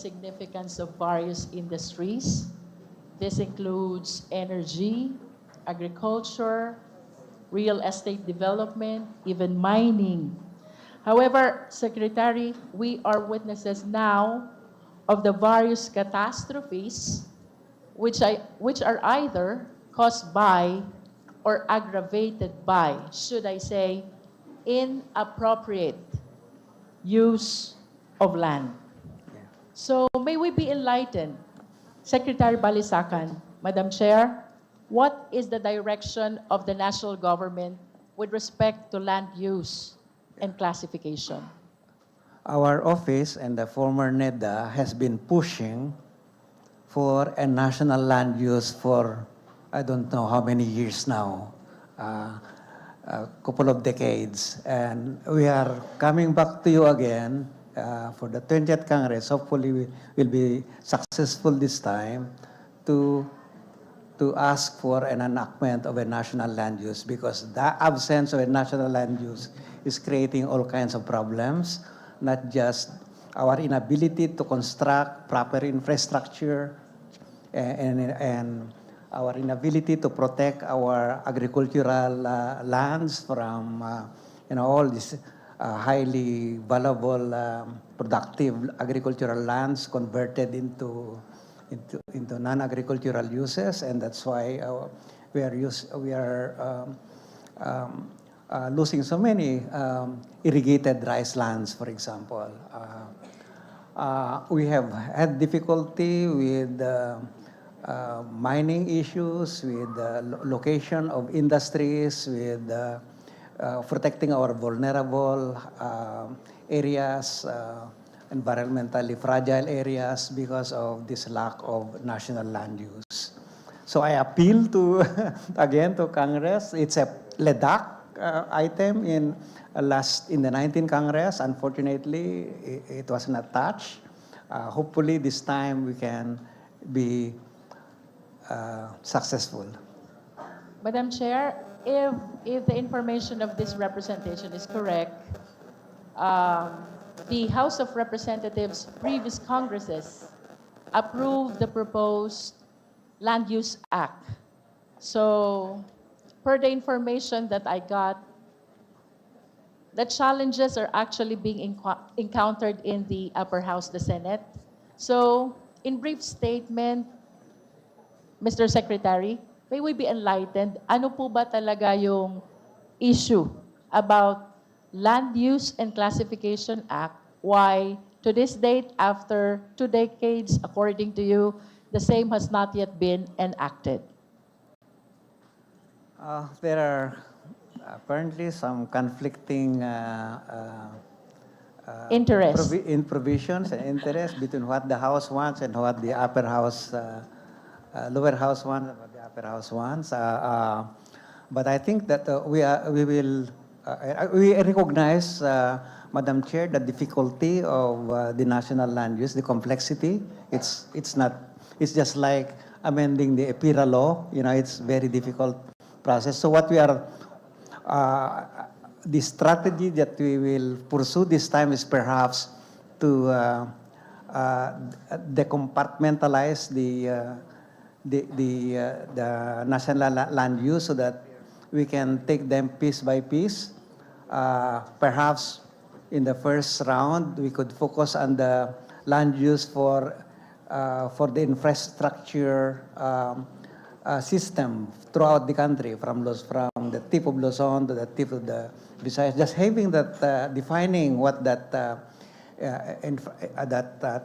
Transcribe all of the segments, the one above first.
significance of various industries. This includes energy, agriculture, real estate development, even mining. However, Secretary, we are witnesses now of the various catastrophes which are either caused by or aggravated by, should I say, inappropriate use of land. So may we be enlightened, Secretary Balisacan, Madam Chair, what is the direction of the national government with respect to land use and classification? Our office and the former NEDA has been pushing for a national land use for I don't know how many years now, a couple of decades. And we are coming back to you again for the 20th Congress. Hopefully we will be successful this time to ask for an enactment of a national land use, because the absence of a national land use is creating all kinds of problems, not just our inability to construct proper infrastructure and our inability to protect our agricultural lands from all these highly valuable, productive agricultural lands converted into non-agricultural uses, and that's why we are losing so many irrigated rice lands, for example. We have had difficulty with mining issues, with location of industries, with protecting our vulnerable areas, environmentally fragile areas because of this lack of national land use. So I appeal to, again, to Congress. It's a LEDAC item in the 19th Congress. Unfortunately, it was not touched. Hopefully this time we can be successful. Madam Chair, if the information of this representation is correct, the House of Representatives' previous Congresses approved the proposed Land Use Act. So, per the information that I got, the challenges are actually being encountered in the upper house, the Senate. So, in brief statement, Mr. Secretary, may we be enlightened, ano po ba talaga yung issue about Land Use and Classification Act? Why, to this date, after 2 decades, according to you, the same has not yet been enacted? There are apparently some conflicting provisions and interests between what the House wants and what the upper house, lower house wants and what the upper house wants. But I think that we recognize, Madam Chair, the difficulty of the national land use, the complexity. It's just like amending the EPIRA law. It's very difficult process. So what we are, the strategy that we will pursue this time is perhaps to decompartmentalize the national land use so that we can take them piece by piece. Perhaps in the first round, we could focus on the land use for the infrastructure system throughout the country, from the tip of Luzon to the tip of the Visayas. Just having that, defining what that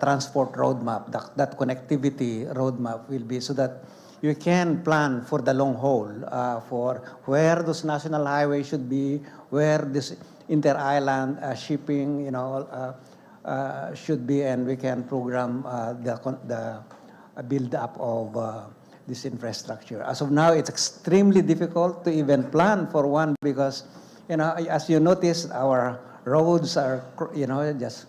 transport roadmap, that connectivity roadmap will be, so that you can plan for the long haul, for where those national highways should be, where this inter-island shipping, should be, and we can program the build-up of this infrastructure. As of now, it's extremely difficult to even plan for one because, as you notice, our roads are, just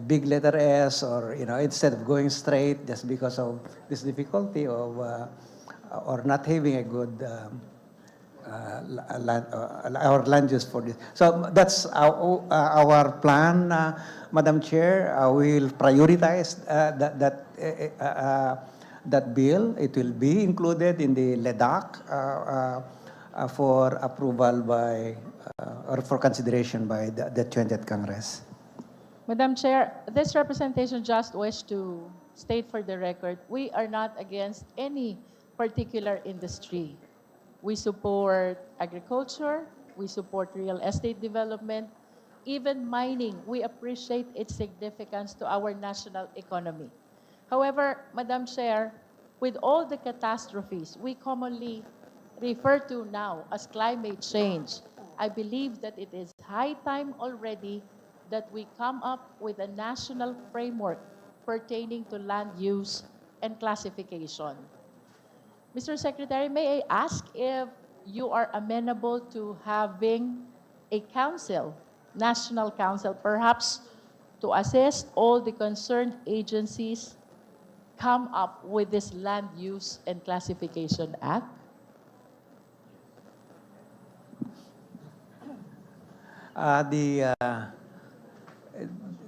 big letter S, or, instead of going straight, just because of this difficulty of, or not having a good our land use for this. So that's our plan, Madam Chair. We will prioritize that bill. It will be included in the LEDAC for approval by or for consideration by the 20th Congress. Madam Chair, this representation just wish to state for the record, we are not against any particular industry. We support agriculture, we support real estate development, even mining. We appreciate its significance to our national economy. However, Madam Chair, with all the catastrophes we commonly refer to now as climate change, I believe that it is high time already that we come up with a national framework pertaining to land use and classification. Mr. Secretary, may I ask if you are amenable to having a council, national council, perhaps to assist all the concerned agencies come up with this Land Use and Classification Act?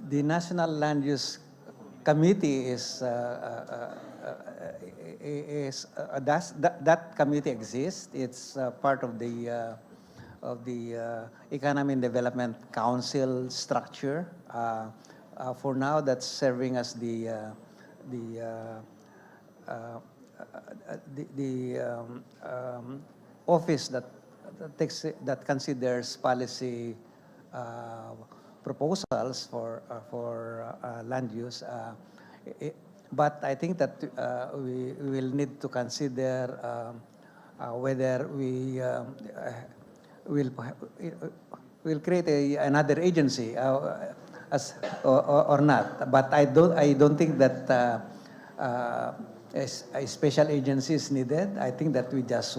The National Land Use Committee that committee exists. It's part of the Economy and Development Council structure. For now, that's serving as the office that considers policy proposals for land use. But I think that we will need to consider whether we will create another agency or not. But I don't think that a special agency is needed. I think that we just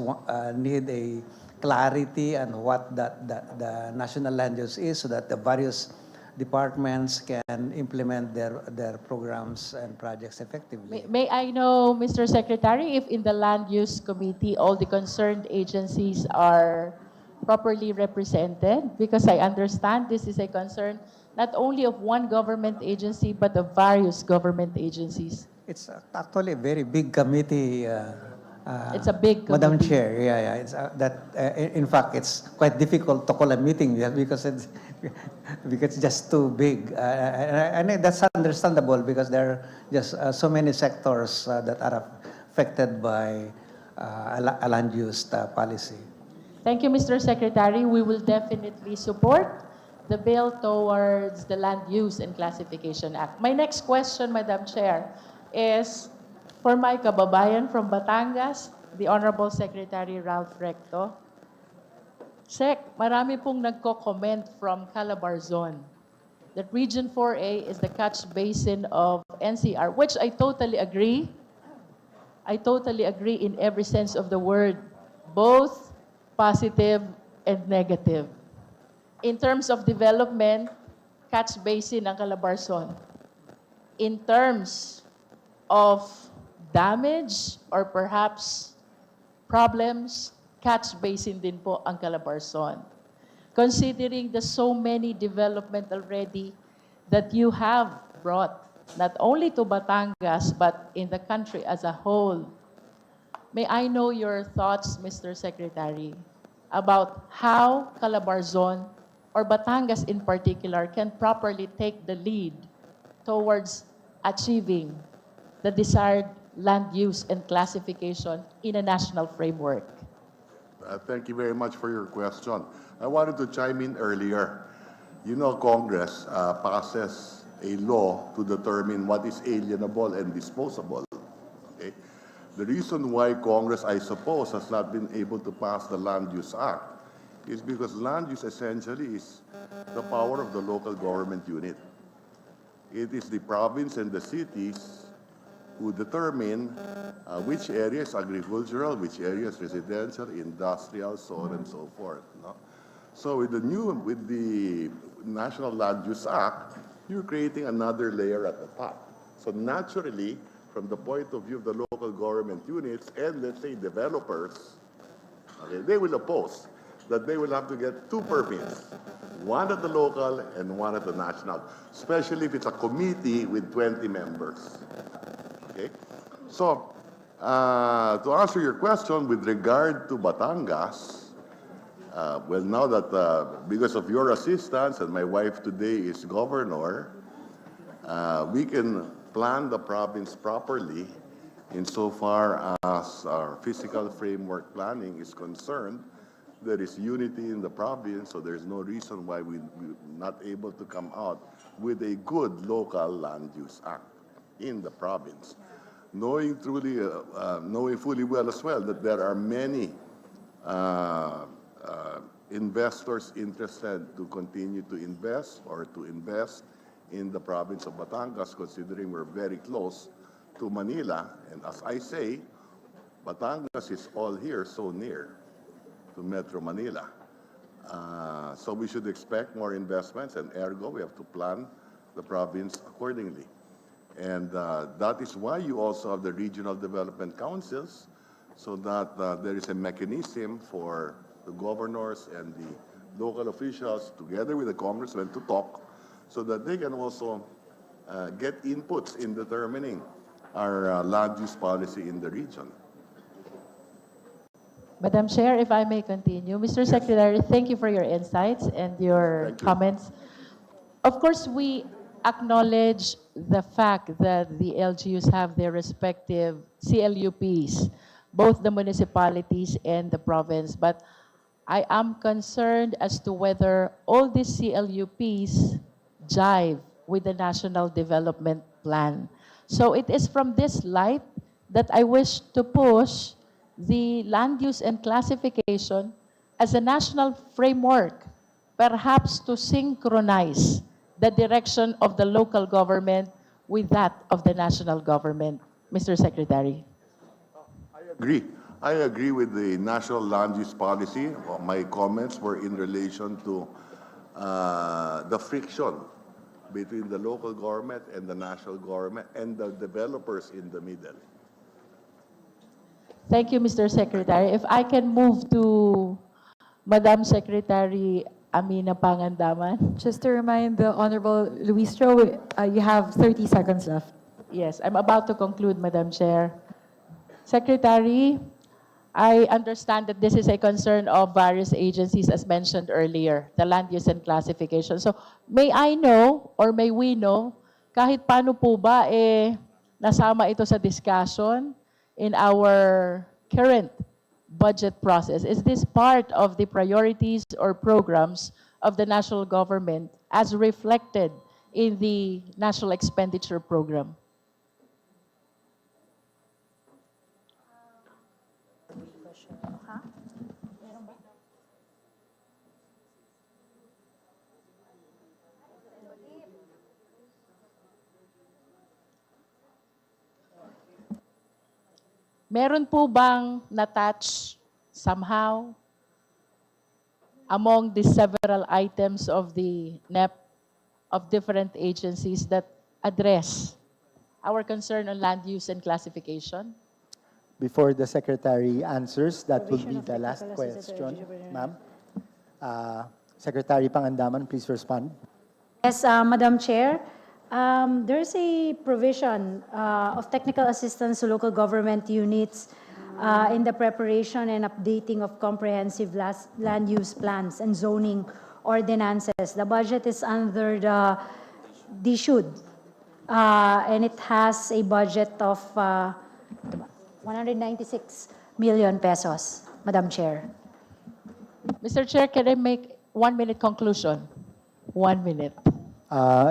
need a clarity on what the national land use is, so that the various departments can implement their programs and projects effectively. May I know, Mr. Secretary, if in the Land Use Committee all the concerned agencies are properly represented? Because I understand this is a concern not only of one government agency, but of various government agencies. It's actually a very big committee. It's a big committee. Madam Chair, yeah. It's, in fact, it's quite difficult to call a meeting because it's just too big. And that's understandable because there are just so many sectors that are affected by a land use policy. Thank you, Mr. Secretary. We will definitely support the bill towards the Land Use and Classification Act. My next question, Madam Chair, is for my kababayan from Batangas, the Honorable Secretary Ralph Recto. Sec, marami pong nagko-comment from Calabarzon that Region 4A is the catch basin of NCR, which I totally agree. I totally agree in every sense of the word, both positive and negative. In terms of development, catch basin ang Calabarzon. In terms of damage or perhaps problems, catch basin din po ang Calabarzon. Considering the so many development already that you have brought, not only to Batangas, but in the country as a whole, may I know your thoughts, Mr. Secretary, about how Calabarzon or Batangas in particular can properly take the lead towards achieving the desired land use and classification in a national framework? Thank you very much for your question. I wanted to chime in earlier. You know, Congress passes a law to determine what is alienable and disposable. Okay? The reason why Congress, I suppose, has not been able to pass the Land Use Act is because land use essentially is the power of the local government unit. It is the province and the cities who determine which area is agricultural, which area is residential, industrial, so on and so forth. No? So with the National Land Use Act, you're creating another layer at the top. So naturally, from the point of view of the local government units and let's say developers, okay, they will oppose that they will have to get two permits, one at the local and one at the national, especially if it's a committee with 20 members. Okay? So, to answer your question with regard to Batangas, well, now that because of your assistance and my wife today is governor, we can plan the province properly insofar as our fiscal framework planning is concerned. There is unity in the province, so there's no reason why we're not able to come out with a good local land use act in the province. Knowing fully well as well that there are many investors interested to continue to invest or to invest in the province of Batangas, considering we're very close to Manila. And as I say, Batangas is all here, so near to Metro Manila. So we should expect more investments, and ergo, we have to plan the province accordingly. And that is why you also have the regional development councils, so that there is a mechanism for the governors and the local officials, together with the congressmen, to talk, so that they can also get inputs in determining our land use policy in the region. Madam Chair, if I may continue. Mr. Secretary, thank you for your insights and your comments. Of course, we acknowledge the fact that the LGUs have their respective CLUPs, both the municipalities and the province, but I am concerned as to whether all these CLUPs jive with the National Development Plan. So it is from this light that I wish to push the land use and classification as a national framework, perhaps to synchronize the direction of the local government with that of the national government. Mr. Secretary. I agree with the national land use policy. My comments were in relation to the friction between the local government and the national government and the developers in the middle. Thank you, Mr. Secretary. If I can move to Madam Secretary Amina Pangandaman. Just to remind the Honorable Luistro, you have 30 seconds left. Yes, I'm about to conclude, Madam Chair. Secretary, I understand that this is a concern of various agencies, as mentioned earlier, the land use and classification. So may I know, or may we know, kahit paano po ba nasama ito sa discussion in our current budget process? Is this part of the priorities or programs of the national government as reflected in the National Expenditure Program? Meron po bang na-touch somehow among the several items of the NEP of different agencies that address our concern on land use and classification? Before the Secretary answers, that will be the last question, ma'am. Secretary Pangandaman, please respond. Yes, Madam Chair. There's a provision of technical assistance to local government units in the preparation and updating of comprehensive land use plans and zoning ordinances. The budget is under the DSUD, and it has a budget of 196 million pesos, Madam Chair. Mr. Chair, can I make 1 minute conclusion? 1 minute.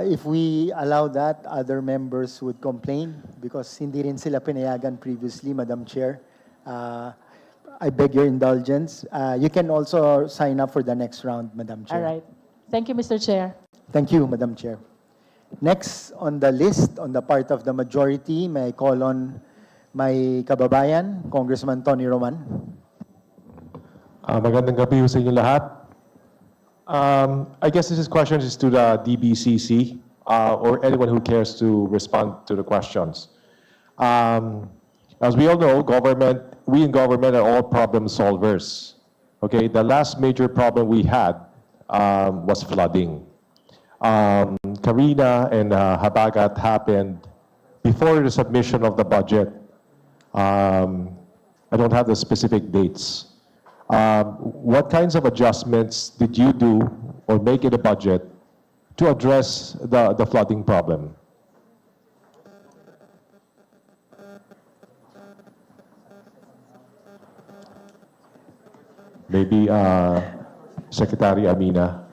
If we allow that, other members would complain because hindi rin sila pinayagan previously, Madam Chair. I beg your indulgence. You can also sign up for the next round, Madam Chair. All right. Thank you, Mr. Chair. Thank you, Madam Chair. Next on the list, on the part of the majority, may I call on my kababayan, Congressman Tony Roman. Magandang gabi sa inyo lahat. I guess this question is to the DBCC or anyone who cares to respond to the questions. As we all know, we in government are all problem solvers. Okay, the last major problem we had was flooding. Karina and Habagat happened before the submission of the budget. I don't have the specific dates. What kinds of adjustments did you do or make in the budget to address the flooding problem? Maybe Secretary Amina.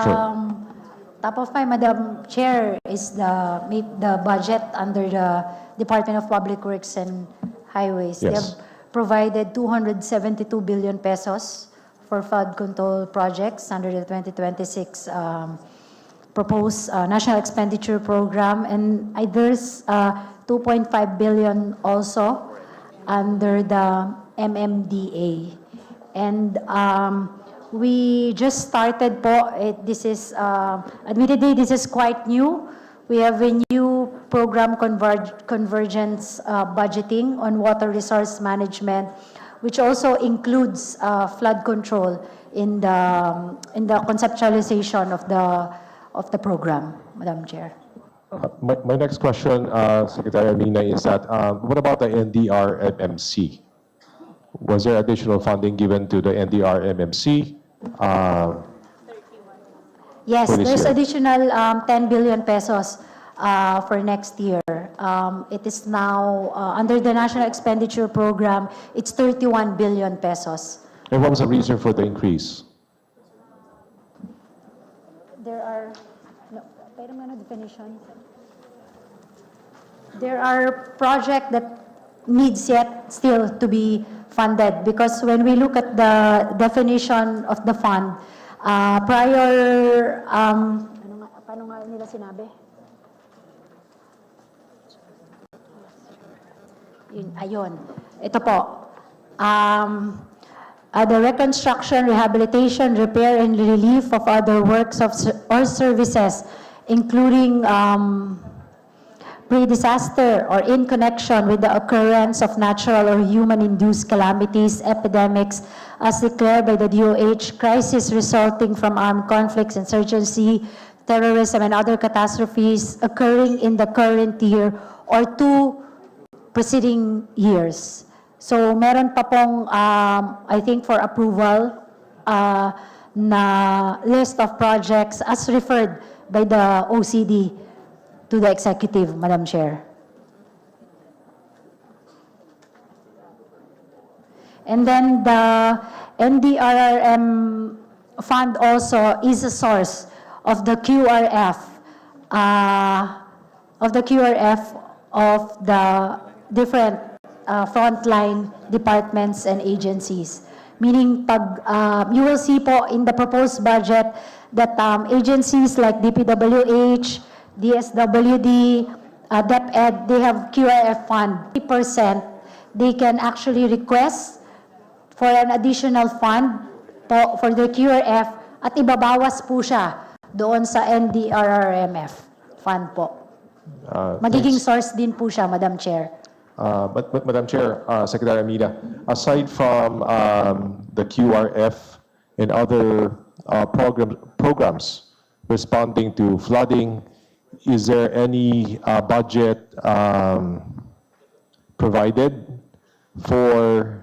Sure. Top of mind, Madam Chair, is the budget under the Department of Public Works and Highways. They Yes. have provided 272 billion pesos for flood control projects under the 2026 proposed national expenditure program, and there's 2.5 billion also under the MMDA. And we just started po, admittedly this is quite new. We have a new program, convergence budgeting on water resource management, which also includes flood control in the conceptualization of the program, Madam Chair. My next question, Secretary Amina, is that what about the NDR-MMC? Was there additional funding given to the NDR-MMC? Yes, For this there's year. additional 10 billion pesos for next year. It is now under the National Expenditure Program, it's 31 billion pesos. And what was the reason for the increase? There are, no, pero ano definition? There are projects that needs yet still to be funded, because when we look at the definition of the fund, prior, paano nga nila sinabi? Ayun, ito po. The reconstruction, rehabilitation, repair, and relief of other works or services, including pre-disaster or in connection with the occurrence of natural or human-induced calamities, epidemics, as declared by the DOH, crisis resulting from armed conflicts, insurgency, terrorism, and other catastrophes occurring in the current year or 2 preceding years. So meron pa pong, I think for approval, na list of projects as referred by the OCD to the executive, Madam Chair. And then the NDRRM fund also is a source of the QRF, of the different frontline departments and agencies. Meaning, you will see po in the proposed budget that agencies like DPWH, DSWD, DEPDev, they have QRF fund. 3%, they can actually request for an additional fund po for the QRF at ibabawas po siya doon sa NDRRMF fund po. Magiging source din po siya, Madam Chair. But Madam Chair, Secretary Amina, aside from the QRF and other programs responding to flooding, is there any budget provided for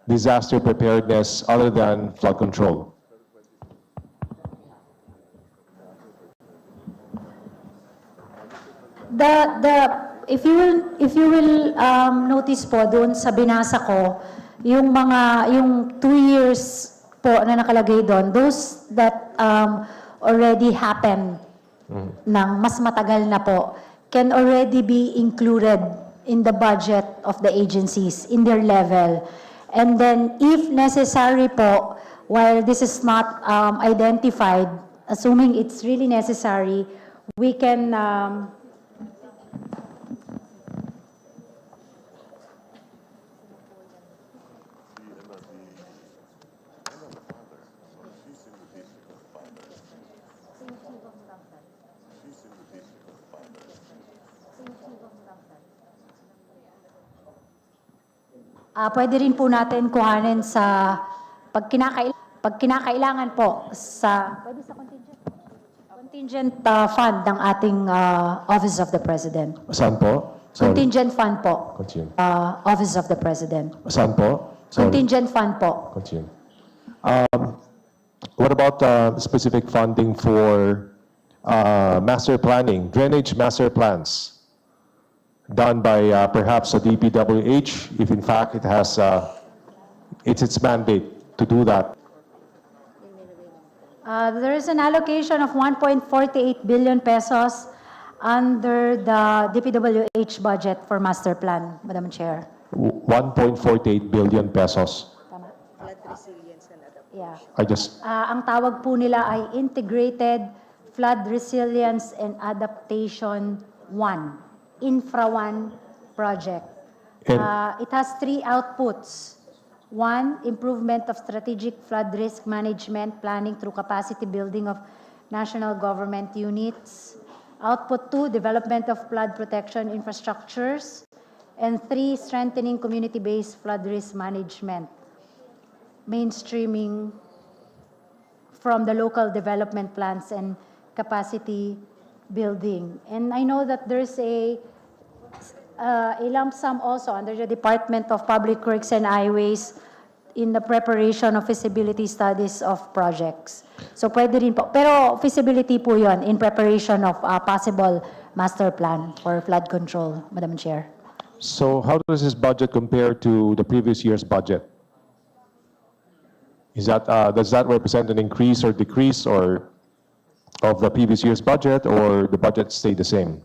disaster preparedness other than flood control? If you will notice po doon sa binasa ko, yung 2 years po na nakalagay doon, those that already happened ng mas matagal na po, can already be included in the budget of the agencies, in their level. And then, if necessary po, while this is not identified, assuming it's really necessary, we can pwede rin po natin kuhanin sa pag kinakailangan po sa contingent fund ng ating Office of the President. Saan po? Sorry. Contingent fund po. Continue. Office of the President. Saan po? Sorry. Contingent fund po. Continue. What about specific funding for master planning, drainage master plans done by perhaps a DPWH, if in fact it has, it's its mandate to do that? There is an allocation of 1.48 billion pesos under the DPWH budget for master plan, Madam Chair. 1.48 billion pesos. Tama? Yeah. I just, Ang tawag po nila ay Integrated Flood Resilience and Adaptation 1, Infra 1 project. And- It has three outputs. One, improvement of strategic flood risk management planning through capacity building of national government units. Output two, development of flood protection infrastructures. And three, strengthening community-based flood risk management. Mainstreaming from the local development plans and capacity building. And I know that there's a lump sum also under the Department of Public Works and Highways in the preparation of feasibility studies of projects. So pwede rin po. Pero feasibility po yon in preparation of a possible master plan for flood control, Madam Chair. so how does this budget compare to the previous year's budget? Is that, does that represent an increase or decrease or of the previous year's budget, or the budget stay the same?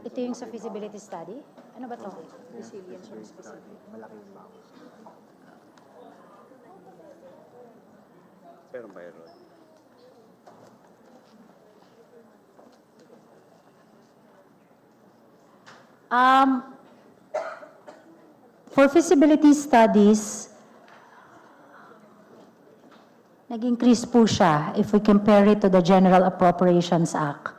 Ito yung sa feasibility study? Ano ba to? Resilience or specific? For feasibility studies, nag-increase po siya if we compare it to the General Appropriations Act.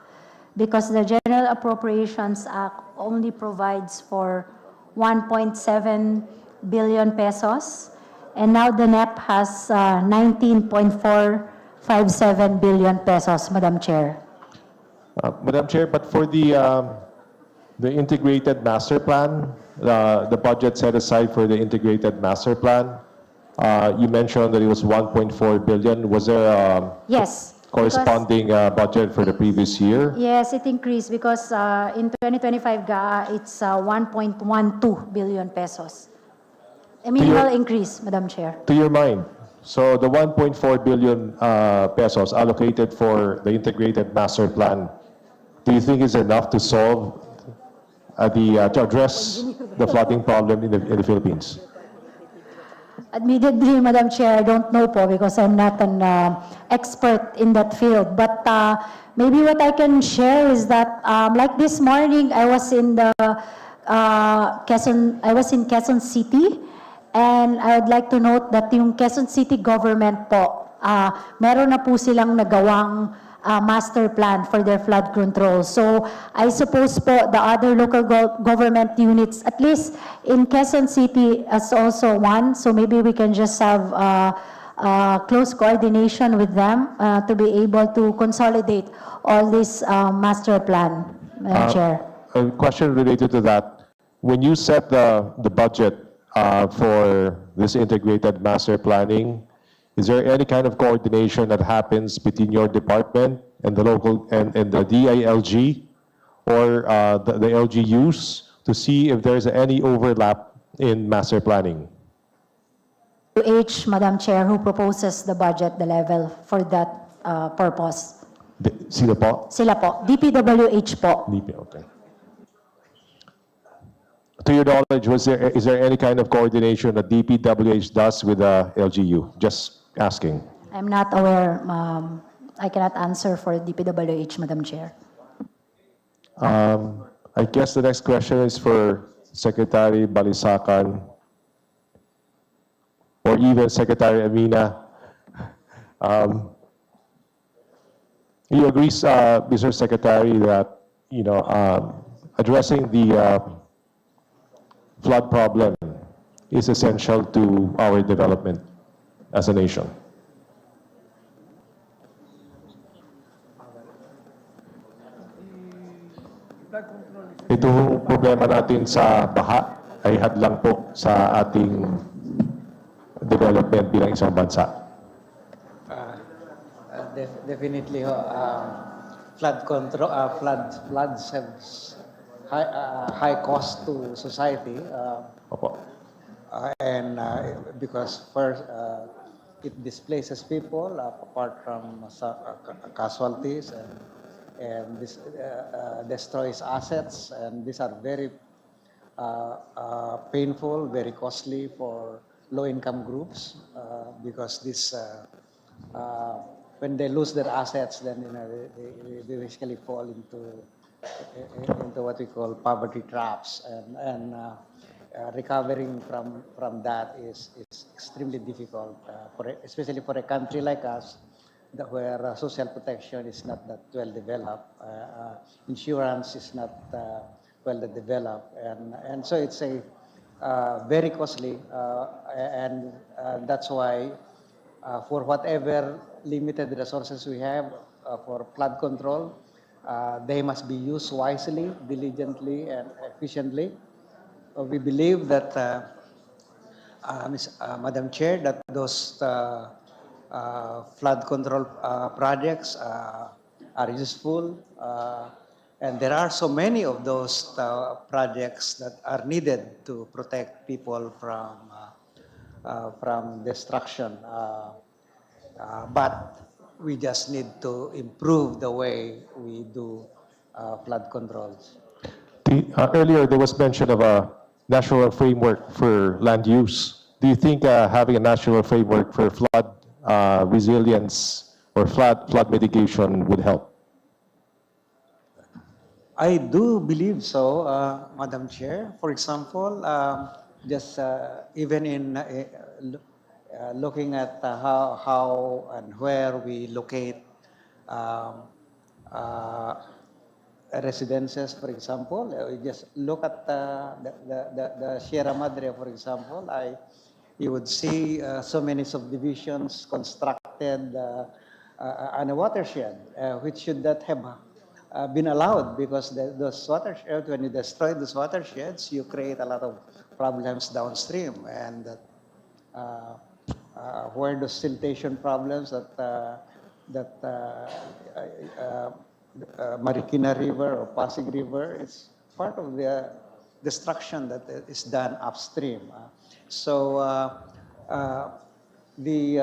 Because the General Appropriations Act only provides for 1.7 billion pesos, and now the NEP has 19.457 billion pesos, Madam Chair. Madam Chair, but for the integrated master plan, the budget set aside for the integrated master plan, you mentioned that it was 1.4 billion. Was there a Yes. corresponding budget for the previous year? Yes, it increased because in 2025, it's 1.12 billion pesos. A minimal increase, Madam Chair. To your mind, so the 1.4 billion pesos allocated for the integrated master plan, do you think is enough to solve to address the flooding problem in the Philippines? Admittedly, Madam Chair, I don't know po because I'm not an expert in that field. But maybe what I can share is that, like this morning, I was in Quezon City, and I would like to note that yung Quezon City government po, meron na po silang nagawang master plan for their flood control. So I suppose po the other local government units, at least in Quezon City, as also one. So maybe we can just have close coordination with them to be able to consolidate all this master plan, Madam Chair. A question related to that. When you set the budget for this integrated master planning, is there any kind of coordination that happens between your department and the local and the DILG or the LGUs to see if there's any overlap in master planning? Madam Chair, who proposes the budget, the level for that purpose. Sila po? Sila po. DPWH po. Okay. To your knowledge, is there any kind of coordination that DPWH does with the LGU? Just asking. I'm not aware. I cannot answer for DPWH, Madam Chair. I I guess the next question is for Secretary Balisacan or even Secretary Amina. You agree, Mr. Secretary, that addressing the flood problem is essential to our development as a nation? Itong problema natin sa baha ay hadlang po sa ating development bilang isang bansa. Definitely, flood control, floods have high cost to society, Opo. and because first it displaces people apart from casualties, and this destroys assets, and these are very painful, very costly for low-income groups, because this when they lose their assets, then they basically fall into what we call poverty traps, and recovering from that is extremely difficult, especially for a country like us, where social protection is not that well developed, insurance is not well developed, and so it's a very costly, and that's why for whatever limited resources we have for flood control, they must be used wisely, diligently, and efficiently. We believe that, Madam Chair, that those flood control projects are useful, and there are so many of those projects that are needed to protect people from destruction. But we just need to improve the way we do flood controls. Earlier, there was mention of a national framework for land use. Do you think having a national framework for flood resilience or flood mitigation would help? I do believe so, Madam Chair. For example, just even in looking at how and where we locate residences, for example, we just look at the Sierra Madre, for example. You would see so many subdivisions constructed on a watershed, which should not have been allowed, because those watersheds, when you destroy those watersheds, you create a lot of problems downstream, and where the siltation problems that Marikina River or Pasig River, it's part of the destruction that is done upstream. So the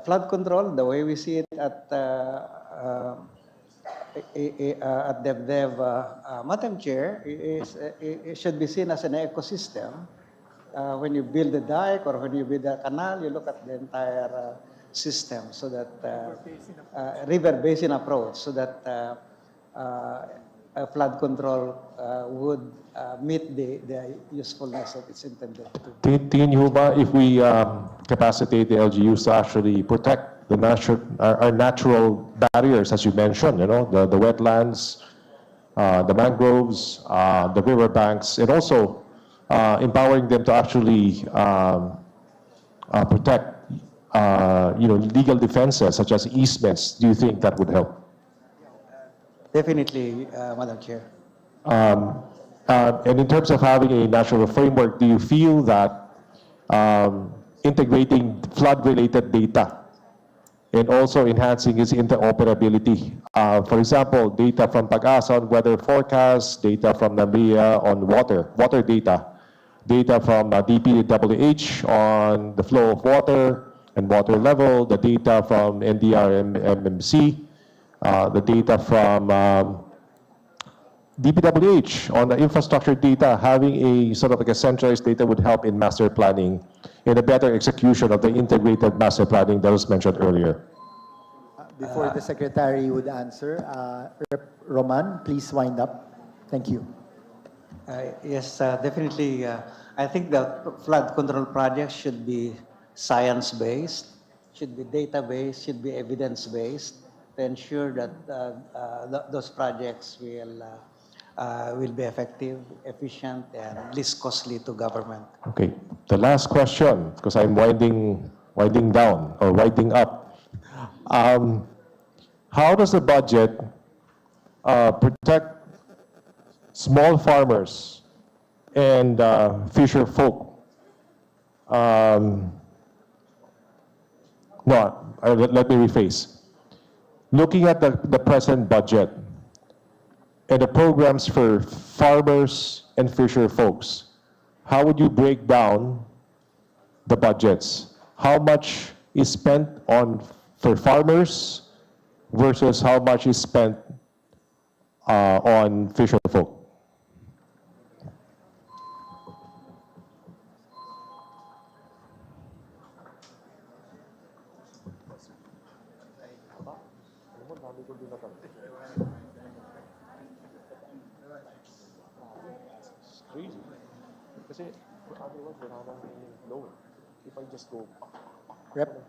flood control, the way we see it at DEPDev, Madam Chair, it should be seen as an ecosystem. When you build a dike or when you build a canal, you look at the entire system, so that river basin approach, so that flood control would meet the usefulness that it's intended to. Tingin niyo ba if we capacitate the LGUs to actually protect the our natural barriers, as you mentioned, the wetlands, the mangroves, the riverbanks, and also empowering them to actually protect, legal defenses such as easements? Do you think that would help? Definitely, Madam Chair. And in terms of having a national framework, do you feel that integrating flood-related data and also enhancing its interoperability, for example, data from Pag-asa on weather forecasts, data from NAMIA on water data, data from DPWH on the flow of water and water level, the data from NDRMMC, the data from DPWH on the infrastructure data, having a sort of like a centralized data would help in master planning, in a better execution of the integrated master planning that was mentioned earlier. Before the Secretary would answer, Rep. Roman, please wind up. Thank you. Yes, definitely. I think the flood control project should be science-based, should be data-based, should be evidence-based to ensure that those projects will be effective, efficient, and least costly to government. Okay, the last question, because I'm winding down or winding up. How does the budget protect small farmers and fisher folk? No, let me rephrase. Looking at the present budget and the programs for farmers and fisher folks, how would you break down the budgets? How much is spent for farmers versus how much is spent on fisher folk?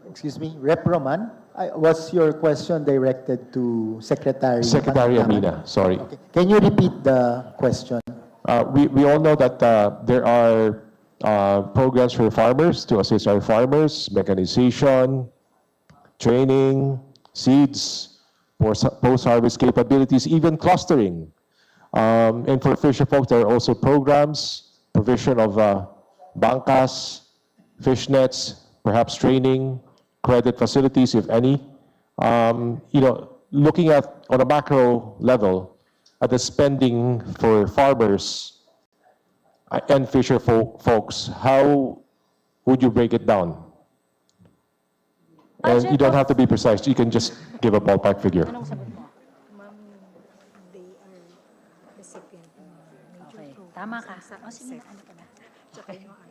Excuse me, Rep. Roman, was your question directed to Secretary? Secretary Pangandaman? Amina, sorry. Okay. Can you repeat the question? We all know that there are programs for farmers to assist our farmers, mechanization, training, seeds, post-harvest capabilities, even clustering. And for fisher folks, there are also programs, provision of bancas, fish nets, perhaps training, credit facilities, if any. Looking at, on a macro level, at the spending for farmers and fisher folks, how would you break it down? And you don't have to be precise, you can just give a ballpark figure. Anong sagot mo? Okay, tama ka. O sige, ano ka na?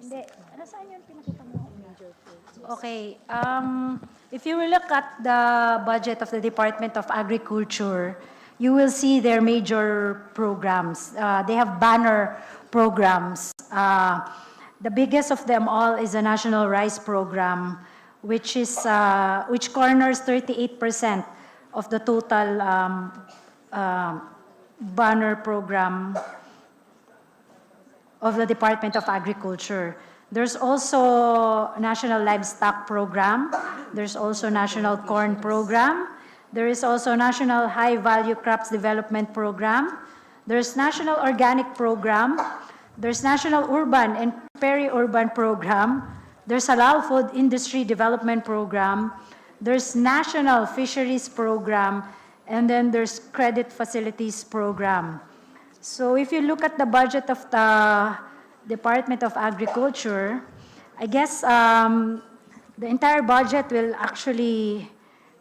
Hindi, nasaan yung pinakita mo? Okay, if you will look at the budget of the Department of Agriculture, you will see their major programs. They have banner programs. The biggest of them all is the National Rice Program, which corners 38% of the total banner program of the Department of Agriculture. There's also National Livestock Program. There's also National Corn Program. There is also National High Value Crops Development Program. There's National Organic Program. There's National Urban and Peri-Urban Program. There's Halal Food Industry Development Program. There's National Fisheries Program. And then there's Credit Facilities Program. So if you look at the budget of the Department of Agriculture, I guess the entire budget will actually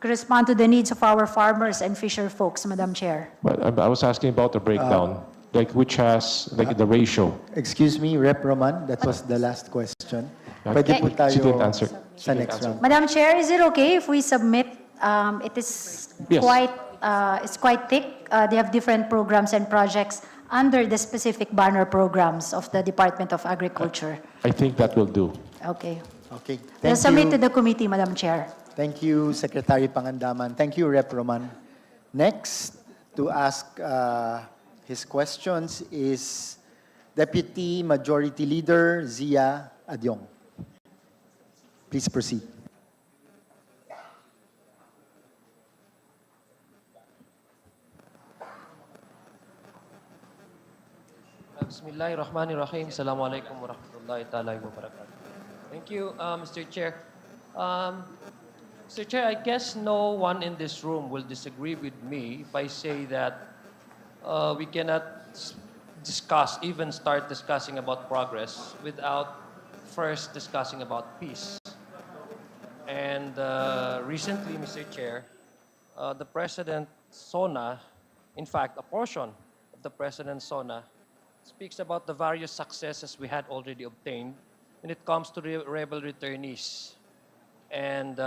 correspond to the needs of our farmers and fisher folks, Madam Chair. But I was asking about the breakdown, like which has, like the ratio. Excuse me, Rep. Roman, that was the last question. Pwede po She didn't tayo answer. sa next round. Madam Chair, is it okay if we submit? It is Yes. it's quite thick. They have different programs and projects under the specific banner programs of the Department of Agriculture. I think that will do. Okay. Okay, We'll thank submit to you. the committee, Madam Chair. Thank you, Secretary Pangandaman. Thank you, Rep. Roman. Next, to ask his questions is Deputy Majority Leader Zia Adyong. Please proceed. Bismillahirrahmanirrahim. Assalamualaikum warahmatullahi ta'ala wabarakatuh. Thank you, Mr. Chair. Mr. Chair, I guess no one in this room will disagree with me if I say that we cannot even start discussing about progress without first discussing about peace. And recently, Mr. Chair, the President SONA, in fact, a portion of the President SONA, speaks about the various successes we had already obtained when it comes to rebel returnees. And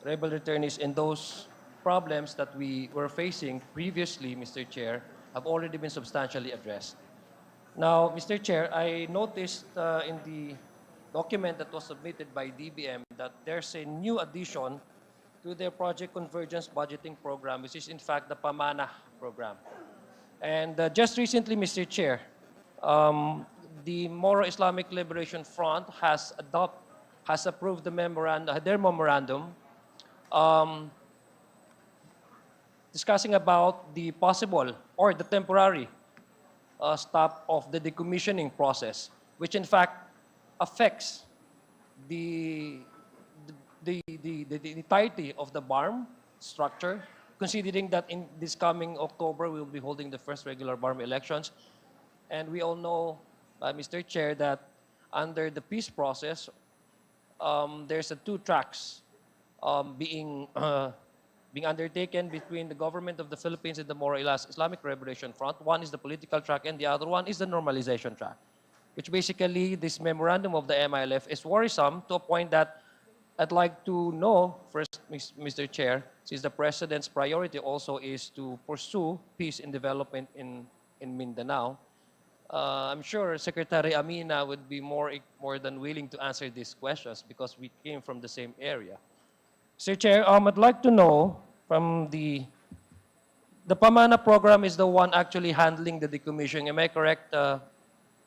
rebel returnees in those problems that we were facing previously, Mr. Chair, have already been substantially addressed. Now, Mr. Chair, I noticed in the document that was submitted by DBM that there's a new addition to their Project Convergence Budgeting Program, which is in fact the PAMANA program. And just recently, Mr. Chair, the Moro Islamic Liberation Front has approved their memorandum discussing about the possible or the temporary stop of the decommissioning process, which in fact affects the entirety of the BARM structure, considering that in this coming October, we will be holding the first regular BARM elections. And we all know, Mr. Chair, that under the peace process, there's two tracks being undertaken between the government of the Philippines and the Moro Islamic Liberation Front. One is the political track and the other one is the normalization track, which basically this memorandum of the MILF is worrisome to a point that I'd like to know first, Mr. Chair, since the President's priority also is to pursue peace and development in Mindanao. I'm sure Secretary Amina would be more than willing to answer these questions because we came from the same area. Mr. Chair, I'd like to know from the PAMANA program is the one actually handling the decommissioning. Am I correct,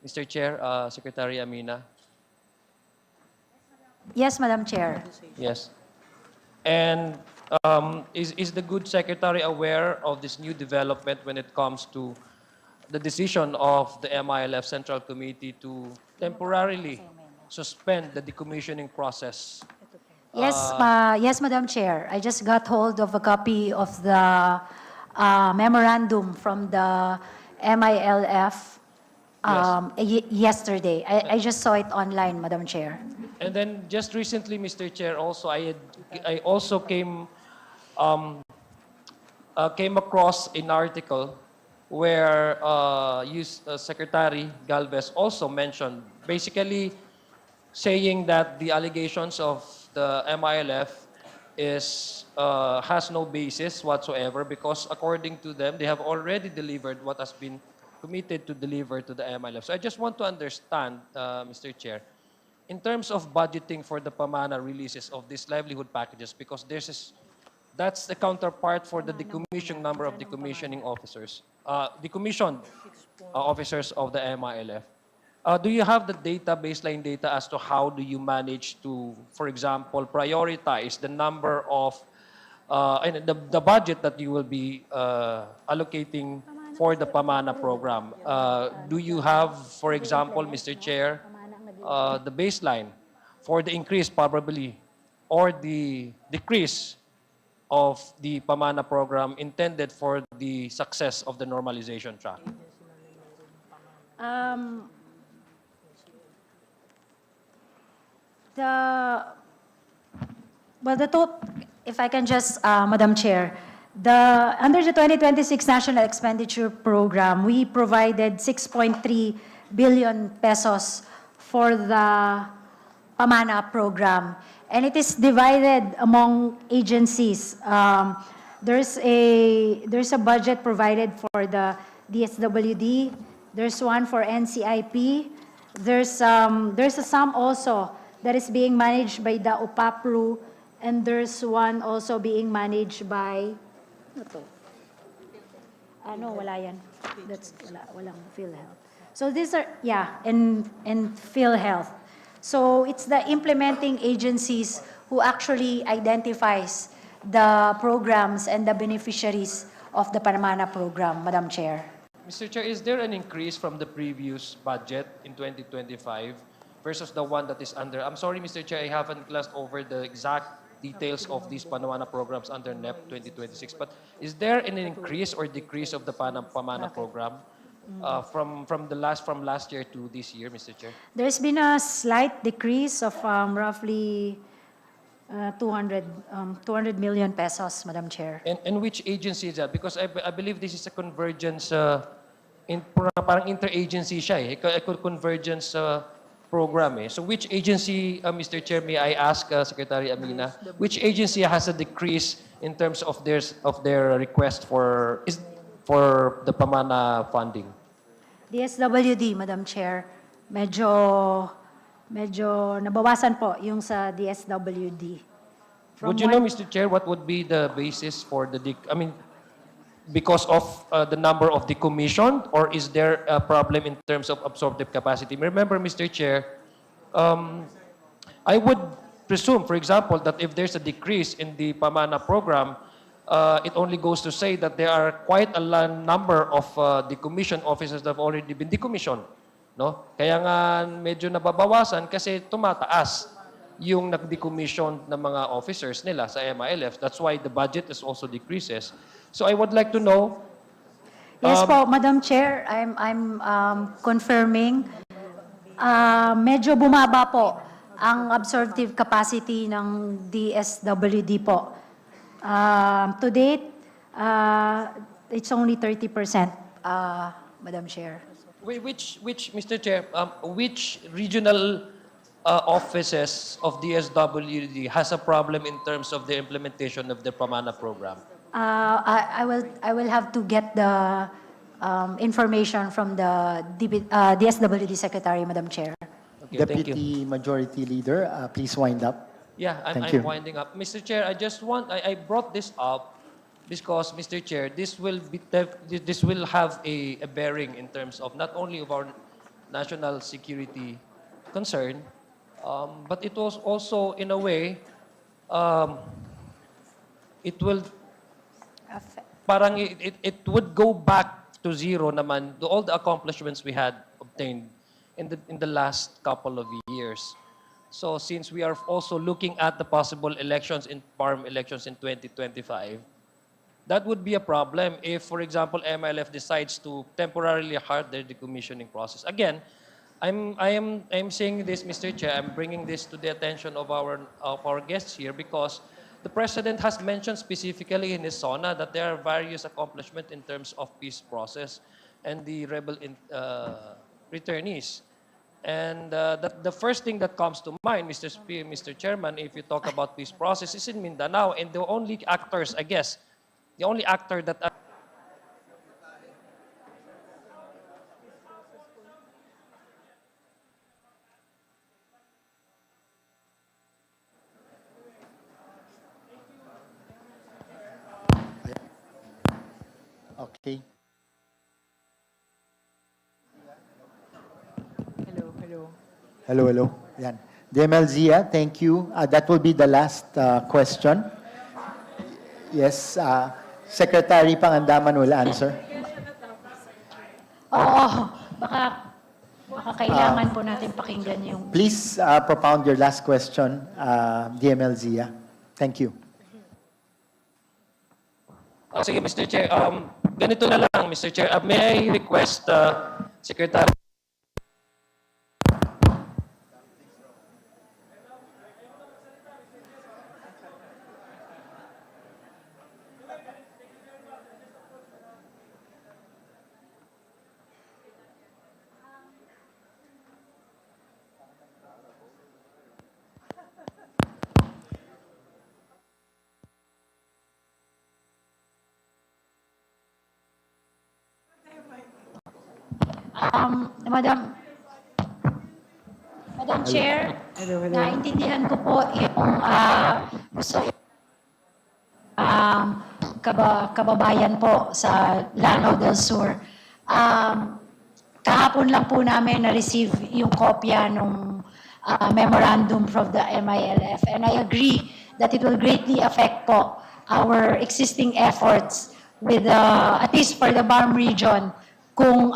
Mr. Chair, Secretary Amina? Yes, Madam Chair. Yes. And is the good secretary aware of this new development when it comes to the decision of the MILF Central Committee to temporarily suspend the decommissioning process? Yes, Madam Chair. I just got hold of a copy of the memorandum from the MILF yesterday. I just saw it online, Madam Chair. And then just recently, Mr. Chair, also I also came across an article where Secretary Galvez also mentioned, basically saying that the allegations of the MILF has no basis whatsoever because according to them, they have already delivered what has been committed to deliver to the MILF. So I just want to understand, Mr. Chair, in terms of budgeting for the PAMANA releases of these livelihood packages, because that's the counterpart for the decommissioned number of decommissioning officers, decommissioned officers of the MILF. Do you have the baseline data as to how do you manage to, for example, prioritize the number of, and the budget that you will be allocating for the PAMANA program? Do you have, for example, Mr. Chair, the baseline for the increase probably or the decrease of the PAMANA program intended for the success of the normalization track? If I can just, Madam Chair, under the 2026 National Expenditure Program, we provided 6.3 billion pesos for the PAMANA program. And it is divided among agencies. There's a budget provided for the DSWD. There's one for NCIP. There's a sum also that is being managed by the UPAPRU, and there's one also being managed by, wala yan. Walang PhilHealth. So these are, and PhilHealth. So it's the implementing agencies who actually identifies the programs and the beneficiaries of the PAMANA program, Madam Chair. Mr. Chair, is there an increase from the previous budget in 2025 versus the one that is under? I'm sorry, Mr. Chair, I haven't glanced over the exact details of these PAMANA programs under NEP 2026, but is there an increase or decrease of the PAMANA program from last year to this year, Mr. Chair? There's been a slight decrease of roughly 200 million pesos, Madam Chair. And which agency is that? Because I believe this is a convergence, parang interagency siya eh, a convergence program eh. So which agency, Mr. Chair, may I ask Secretary Amina, which agency has a decrease in terms of their request for the PAMANA funding? DSWD, Madam Chair. Medyo nabawasan po yung sa DSWD. Would you know, Mr. Chair, what would be the basis for the, because of the number of decommissioned, or is there a problem in terms of absorptive capacity? Remember, Mr. Chair, I would presume, for example, that if there's a decrease in the Pamana program, it only goes to say that there are quite a number of decommissioned officers that have already been decommissioned. No? Kaya nga medyo nababawasan kasi tumataas yung nag-decommission ng mga officers nila sa MILF. That's why the budget is also decreases. So I would like to know. Yes po, Madam Chair, I'm confirming. Medyo bumaba po ang absorptive capacity ng DSWD po. To date, it's only 30%, Madam Chair. Which Mr. Chair, which regional offices of DSWD has a problem in terms of the implementation of the Pamana program? I will have to get the information from the DSWD Secretary, Madam Chair. Okay, thank you. Deputy Majority Leader, please wind up. Yeah, Thank I'm you. winding up. Mr. Chair, I brought this up because, Mr. Chair, this will have a bearing in terms of not only of our national security concern, but it was also, in a way, it will, parang it would go back to zero naman, to all the accomplishments we had obtained in the last couple of years. So since we are also looking at the possible elections farm elections in 2025, that would be a problem if, for example, MILF decides to temporarily halt their decommissioning process. Again, I'm saying this, Mr. Chair, I'm bringing this to the attention of our guests here because the President has mentioned specifically in his SONA that there are various accomplishments in terms of peace process and the rebel returnees. And the first thing that comes to mind, Mr. Chairman, if you talk about peace process, is in Mindanao, and the only actors, I guess, the only actor that Okay. Hello. Yan. DML Zia, thank you. That will be the last question. Yes, Secretary Pangandaman will answer. Oo, baka kailangan po natin pakinggan yung... Please propound your last question, DML Zia. Thank you. sige, Mr. Chair, ganito na lang, Mr. Chair. May I request, Secretary? Madam Chair, naintindihan ko po yung gusto kababayan po sa Lanao del Sur. Kahapon lang po namin na-receive yung kopya ng memorandum from the MILF, and I agree that it will greatly affect po our existing efforts with at least for the BARM region kung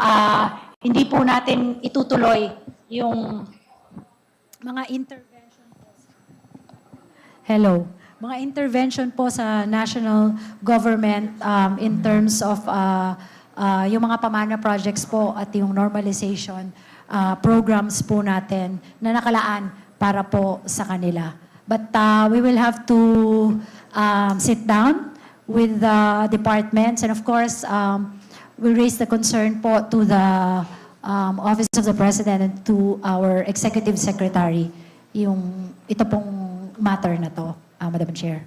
hindi po natin itutuloy yung mga intervention po. Mga intervention po sa national government in terms of yung mga pamana projects po at yung normalization programs po natin na nakalaan para po sa kanila. But we will have to sit down with the departments, and of course, we'll raise the concern po to the Office of the President and to our Executive Secretary, ito pong matter na to, Madam Chair.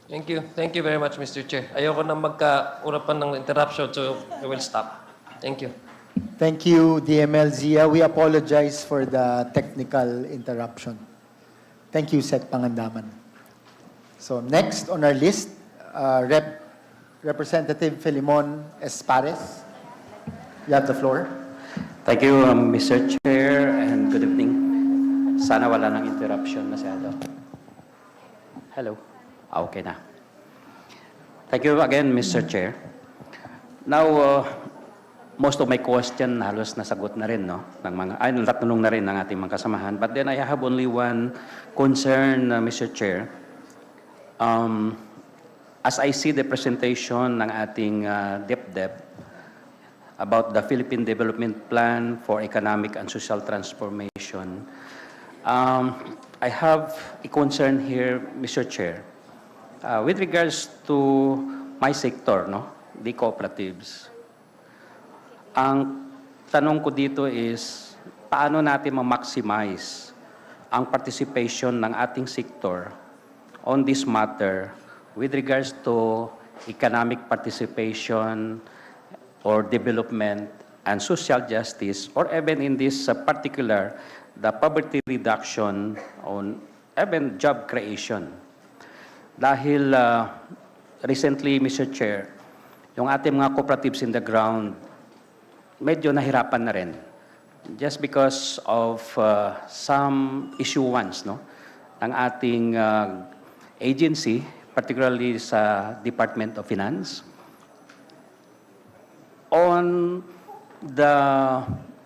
Thank you. Thank you very much, Mr. Chair. Ayoko na magkaurapan ng interruption, so I will stop. Thank you. Thank you, DML Zia. We apologize for the technical interruption. Thank you, Sec Pangandaman. So next on our list, Representative Filimon Espares. You have the floor. Thank you, Mr. Chair, and good evening. Sana wala nang interruption masyado. Hello. Okay na. Thank you again, Mr. Chair. Now, most of my question halos nasagot na rin, no? Natanong na rin ng ating mga kasamahan. But then I have only one concern, Mr. Chair. As I see the presentation ng ating DEPDev about the Philippine Development Plan for Economic and Social Transformation, I have a concern here, Mr. Chair, with regards to my sector, no? The cooperatives. Ang tanong ko dito is, paano natin ma-maximize ang participation ng ating sector on this matter with regards to economic participation or development and social justice, or even in this particular, the poverty reduction on even job creation. Dahil recently, Mr. Chair, yung ating mga cooperatives in the ground, medyo nahirapan na rin. Just because of some issuance, no, ng ating agency, particularly sa Department of Finance, on the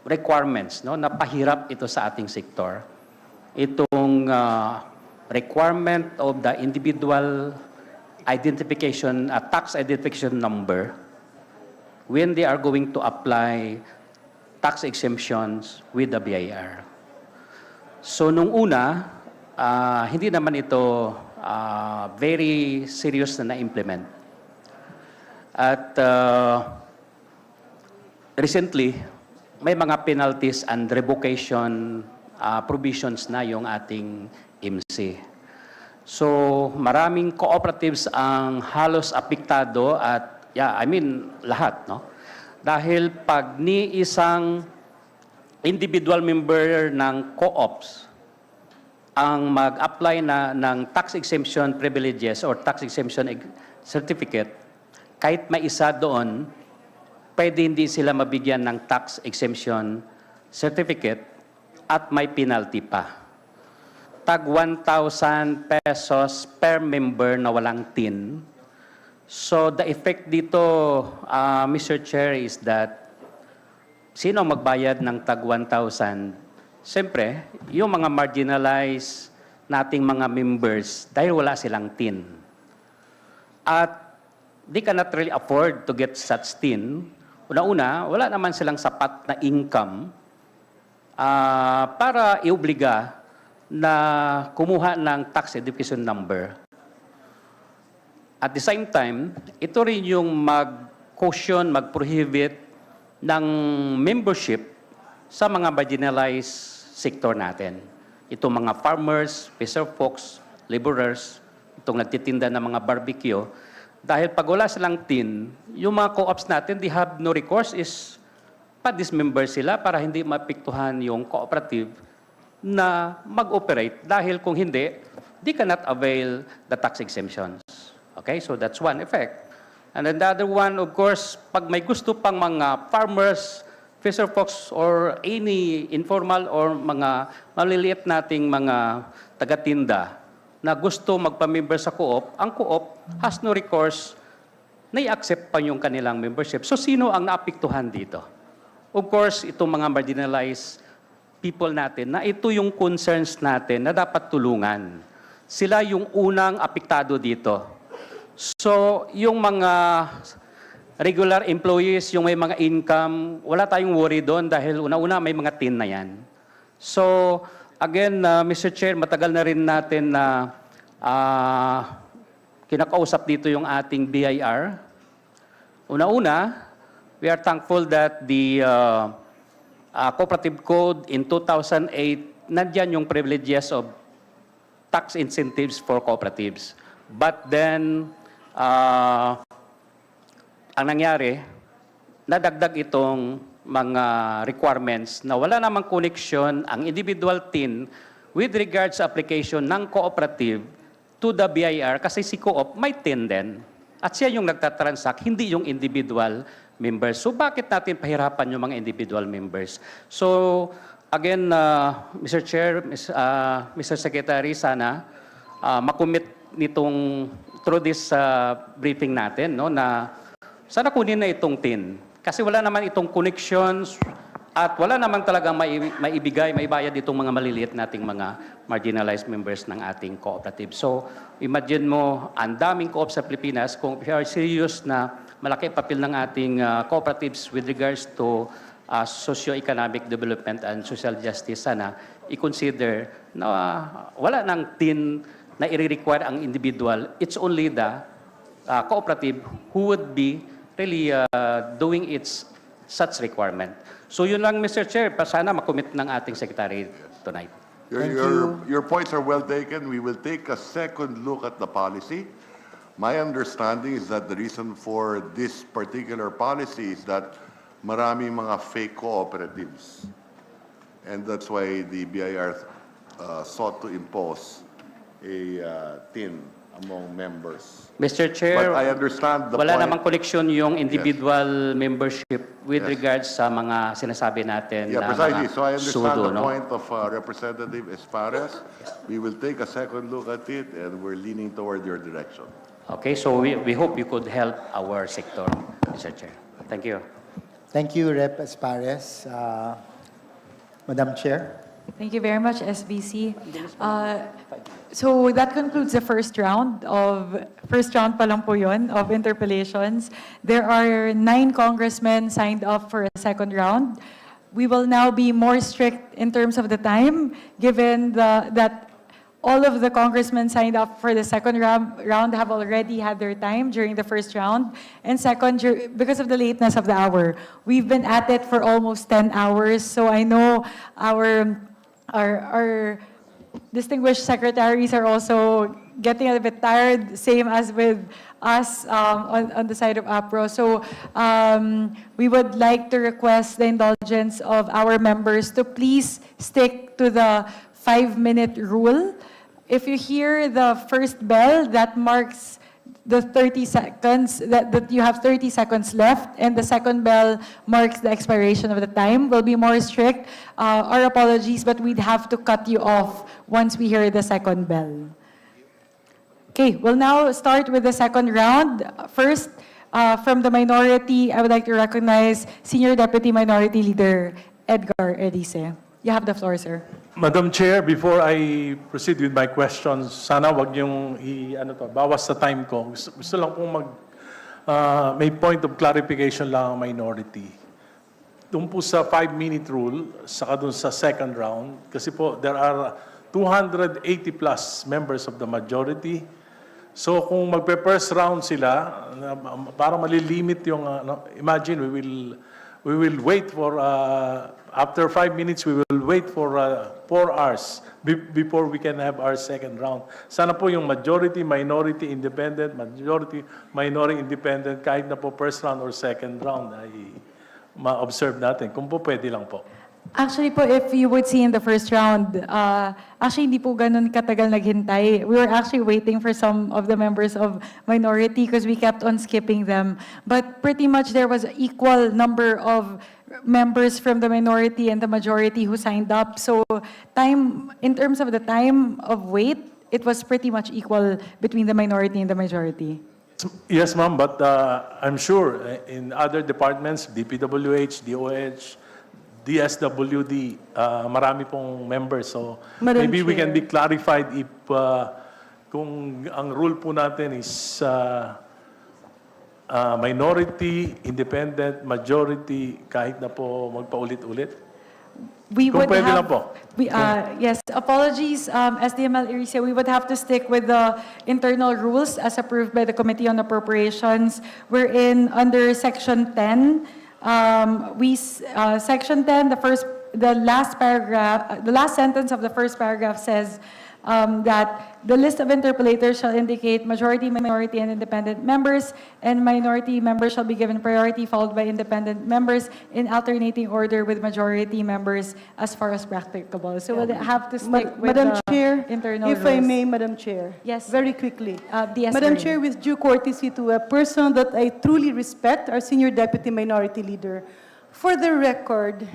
requirements, no, na pahirap ito sa ating sektor. Itong requirement of the individual identification, tax identification number, when they are going to apply tax exemptions with the BIR. So nung una, hindi naman ito very serious na na-implement. At recently, may mga penalties and revocation provisions na yung ating MC. So maraming cooperatives ang halos apektado at lahat, no? Dahil pag ni isang individual member ng co-ops ang mag-apply ng tax exemption privileges or tax exemption certificate, kahit may isa doon, pwede hindi sila mabigyan ng tax exemption certificate at may penalty pa. Tag 1,000 pesos per member na walang TIN. So the effect dito, Mr. Chair, is that sino magbayad ng tag 1,000? Siyempre, yung mga marginalized nating mga members dahil wala silang TIN. At they cannot really afford to get such TIN. Una-una, wala naman silang sapat na income para iobliga na kumuha ng tax identification number. At the same time, ito rin yung mag-caution, mag-prohibit ng membership sa mga marginalized sector natin. Itong mga farmers, fisher folks, laborers, itong nagtitinda ng mga barbecue. Dahil pag wala silang TIN, yung mga co-ops natin, they have no recourse is pa-dismember sila para hindi mapiktuhan yung cooperative na mag-operate. Dahil kung hindi, they cannot avail the tax exemptions. Okay, so that's one effect. And then the other one, of course, pag may gusto pang mga farmers, fisher folks, or any informal or mga maliliit nating mga taga-tinda na gusto magpa-member sa co-op, ang co-op has no recourse na i-accept pa yung kanilang membership. So sino ang naapektuhan dito? Of course, itong mga marginalized people natin, na ito yung concerns natin na dapat tulungan. Sila yung unang apektado dito. So, yung mga regular employees, yung may mga income, wala tayong worry doon dahil una-una may mga TIN na yan. So, again, Mr. Chair, matagal na rin natin na kinakausap dito yung ating BIR. Una-una, we are thankful that the Cooperative Code in 2008, nandyan yung privileges of tax incentives for cooperatives. But then, ang nangyari, nadagdag itong mga requirements na wala namang connection ang individual tin with regards sa application ng cooperative to the BIR kasi si co-op may tin din. At siya yung nagtatransact, hindi yung individual members. So bakit natin pahirapan yung mga individual members? So again, Mr. Chair, Mr. Secretary, sana makumit nitong through this briefing natin, no, na sana kunin na itong tin. Kasi wala naman itong connections at wala naman talagang maibayad itong mga maliliit nating mga marginalized members ng ating cooperative. So, imagine mo, ang daming co-op sa Pilipinas, kung we are serious na malaki papel ng ating cooperatives with regards to socio-economic development and social justice, sana i-consider na wala nang tin na i-require ang individual. It's only the cooperative who would be really doing its such requirement. So yun lang, Mr. Chair, sana makomit ng ating Secretary tonight. Your points are well taken. We will take a second look at the policy. My understanding is that the reason for this particular policy is that marami mga fake cooperatives. And that's why the BIR sought to impose a tin among members. Mr. Chair, But I understand the wala point. namang connection yung individual membership with regards sa mga sinasabi natin Yeah, na precisely. mga So I understand sudo, the no? point of Representative Espares. We will take a second look at it, and we're leaning toward your direction. Okay, so we hope you could help our sector, Mr. Chair. Thank you. Thank you, Rep. Espares. Madam Chair. Thank you very much, SBC. So that concludes the first round pa lang po yun, of interpellations. There are 9 congressmen signed up for a second round. We will now be more strict in terms of the time, given that all of the congressmen signed up for the second round have already had their time during the first round. And second, because of the lateness of the hour, we've been at it for almost 10 hours. So I know our distinguished secretaries are also getting a bit tired, same as with us on the side of APRO. So we would like to request the indulgence of our members to please stick to the 5-minute rule. If you hear the first bell, that marks the 30 seconds, that you have 30 seconds left, and the second bell marks the expiration of the time. We'll be more strict. Our apologies, but we'd have to cut you off once we hear the second bell. Okay, we'll now start with the second round. First, from the minority, I would like to recognize Senior Deputy Minority Leader Edgar Edice. You have the floor, sir. Madam Chair, before I proceed with my questions, sana wag niyong bawas sa time ko. Gusto lang pong may point of clarification lang ang minority. Doon po sa 5-minute rule, saka doon sa second round, kasi po there are 280 plus members of the majority. So kung magpe-first round sila, para malilimit yung, imagine we will wait for, after 5 minutes, we will wait for 4 hours before we can have our second round. Sana po yung majority, minority, independent, majority, minority, independent, kahit na po first round or second round ay ma-observe natin. Kung po pwede lang po. Actually po, if you would see in the first round, actually hindi po ganun katagal naghintay. We were actually waiting for some of the members of minority because we kept on skipping them. But pretty much there was equal number of members from the minority and the majority who signed up. So in terms of the time of wait, it was pretty much equal between the minority and the majority. Yes, ma'am, but I'm sure in other departments, DPWH, DOH, DSWD, marami pong members. So Madam maybe we Chair. can be clarified if kung ang rule po natin is minority, independent, majority, kahit na po magpaulit-ulit. We Kung would pwede have, lang po. yes, apologies, SDML Iricia, we would have to stick with the internal rules as approved by the Committee on Appropriations. We're in under Section 10. Section 10, the last paragraph, the last sentence of the first paragraph says, that the list of interpollators shall indicate majority, minority, and independent members, and minority members shall be given priority, followed by independent members in alternating order with majority members as far as practicable. So we'll have to stick with Madam the Chair, internal if I rules. may, Madam Chair. Yes. Very quickly. DS Madam Green. Chair, with due courtesy to a person that I truly respect, our Senior Deputy Minority Leader, for the record,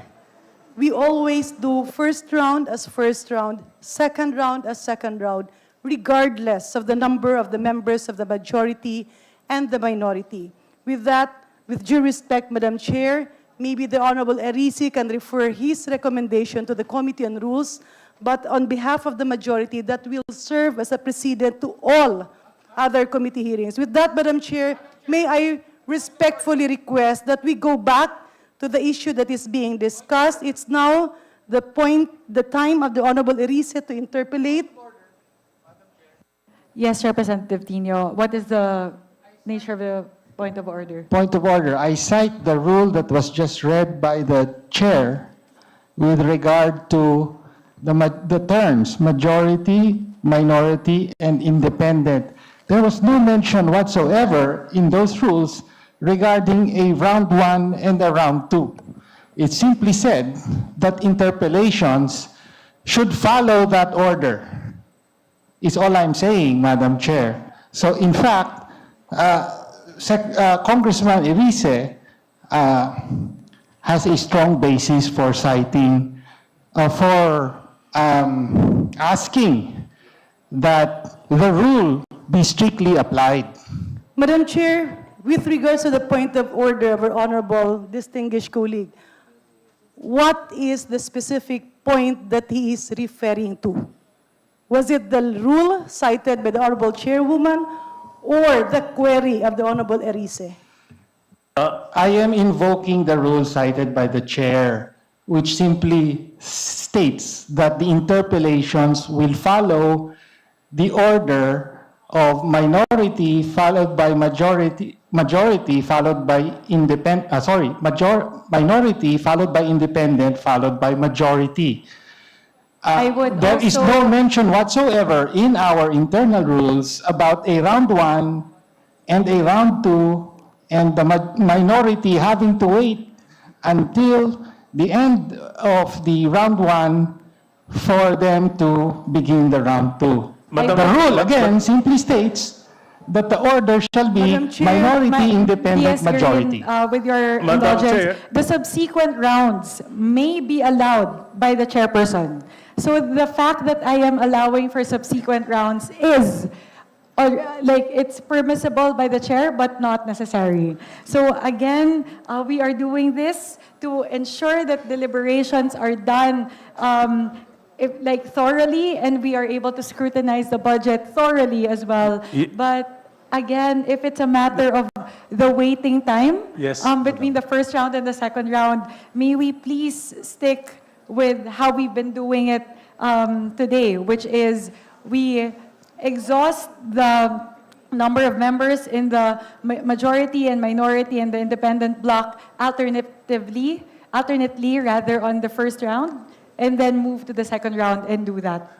we always do first round as first round, second round as second round, regardless of the number of the members of the majority and the minority. With that, with due respect, Madam Chair, maybe the Honorable Erisi can refer his recommendation to the Committee on Rules, but on behalf of the majority, that will serve as a precedent to all other committee hearings. With that, Madam Chair, may I respectfully request that we go back to the issue that is being discussed. It's now the time of the Honorable Erisi to interpolate. Yes, Representative Tino. What is the nature of the point of order? Point of order. I cite the rule that was just read by the chair with regard to the terms majority, minority, and independent. There was no mention whatsoever in those rules regarding a round 1 and a round 2. It simply said that interpellations should follow that order, is all I'm saying, Madam Chair. So in fact, Congressman Erice has a strong basis for citing, asking that the rule be strictly applied. Madam Chair, with regards to the point of order of our honorable distinguished colleague, what is the specific point that he is referring to? Was it the rule cited by the honorable chairwoman or the query of the honorable Erice? I am invoking the rule cited by the chair, which simply states that the interpellations will follow the order of minority followed by minority followed by independent, minority followed by independent followed by majority. There is no mention whatsoever in our internal rules about a round 1 and a round 2 and the minority having to wait until the end of the round 1 for them to begin the round 2. The rule, again, simply states that the order shall be Madam Chair, minority, independent, DS Green, majority. with your Madam indulgence, Chair. the subsequent rounds may be allowed by the chairperson. So the fact that I am allowing for subsequent rounds is, or like, it's permissible by the chair, but not necessary. So again, we are doing this to ensure that deliberations are done thoroughly, and we are able to scrutinize the budget thoroughly as well. But again, if it's a matter of the waiting time Yes, between the first round and the second round, may we please stick with how we've been doing it today, which is we exhaust the number of members in the majority and minority and the independent block alternately rather on the first round, and then move to the second round and do that.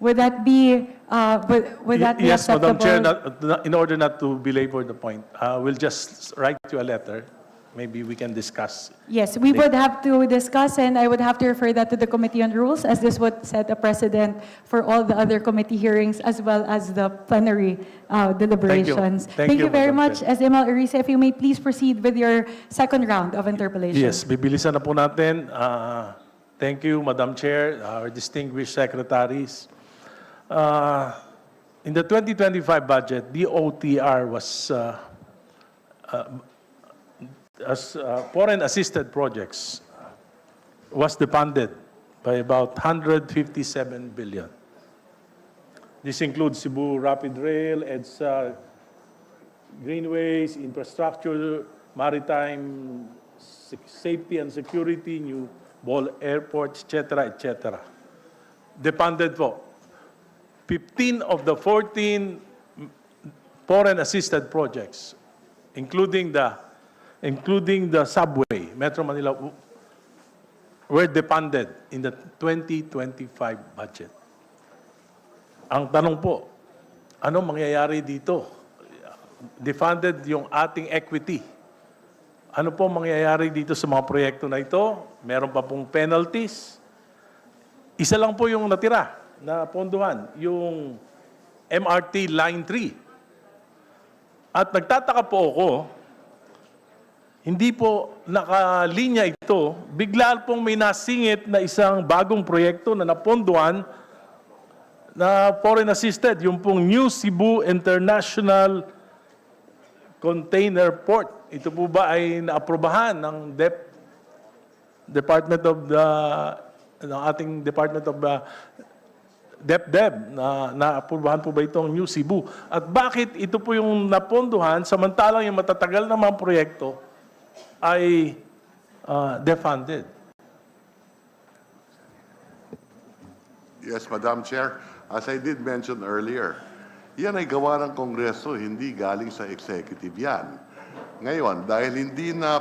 Would that be Yes, acceptable? Madam Chair, in order not to belabor the point, we'll just write you a letter. Maybe we can discuss. Yes, we would have to discuss, and I would have to refer that to the Committee on Rules, as this would set a precedent for all the other committee hearings as well as the plenary deliberations. Thank you, very Madam much. Chair. SML Erice, if you may please proceed with your second round of interpellation. Yes, bibilisan na po natin. Thank you, Madam Chair, our distinguished secretaries. In the 2025 budget, DOTR was, foreign assisted projects was defunded by about 157 billion. This includes Cebu Rapid Rail, EDSA, greenways, infrastructure, maritime safety and security, new ball airports, etc. Defunded po. 15 of the 14 foreign assisted projects, including the subway, Metro Manila, were defunded in the 2025 budget. Ang tanong po, ano mangyayari dito? Defunded yung ating equity. Ano po mangyayari dito sa mga proyekto na ito? Meron pa pong penalties. Isa lang po yung natira na ponduhan, yung MRT Line 3. At nagtataka po ako, hindi po nakalinya ito, bigla pong may nasingit na isang bagong proyekto na naponduhan na foreign assisted, yung pong New Cebu International Container Port. Ito po ba ay naaprobahan ng Department of the ng ating Department of DEPDev na naaprobahan po ba itong New Cebu? At bakit ito po yung naponduhan samantalang yung matatagal na mga proyekto ay defunded? Yes, Madam Chair. As I did mention earlier, yan ay gawa ng Kongreso, hindi galing sa executive yan. Ngayon, dahil hindi na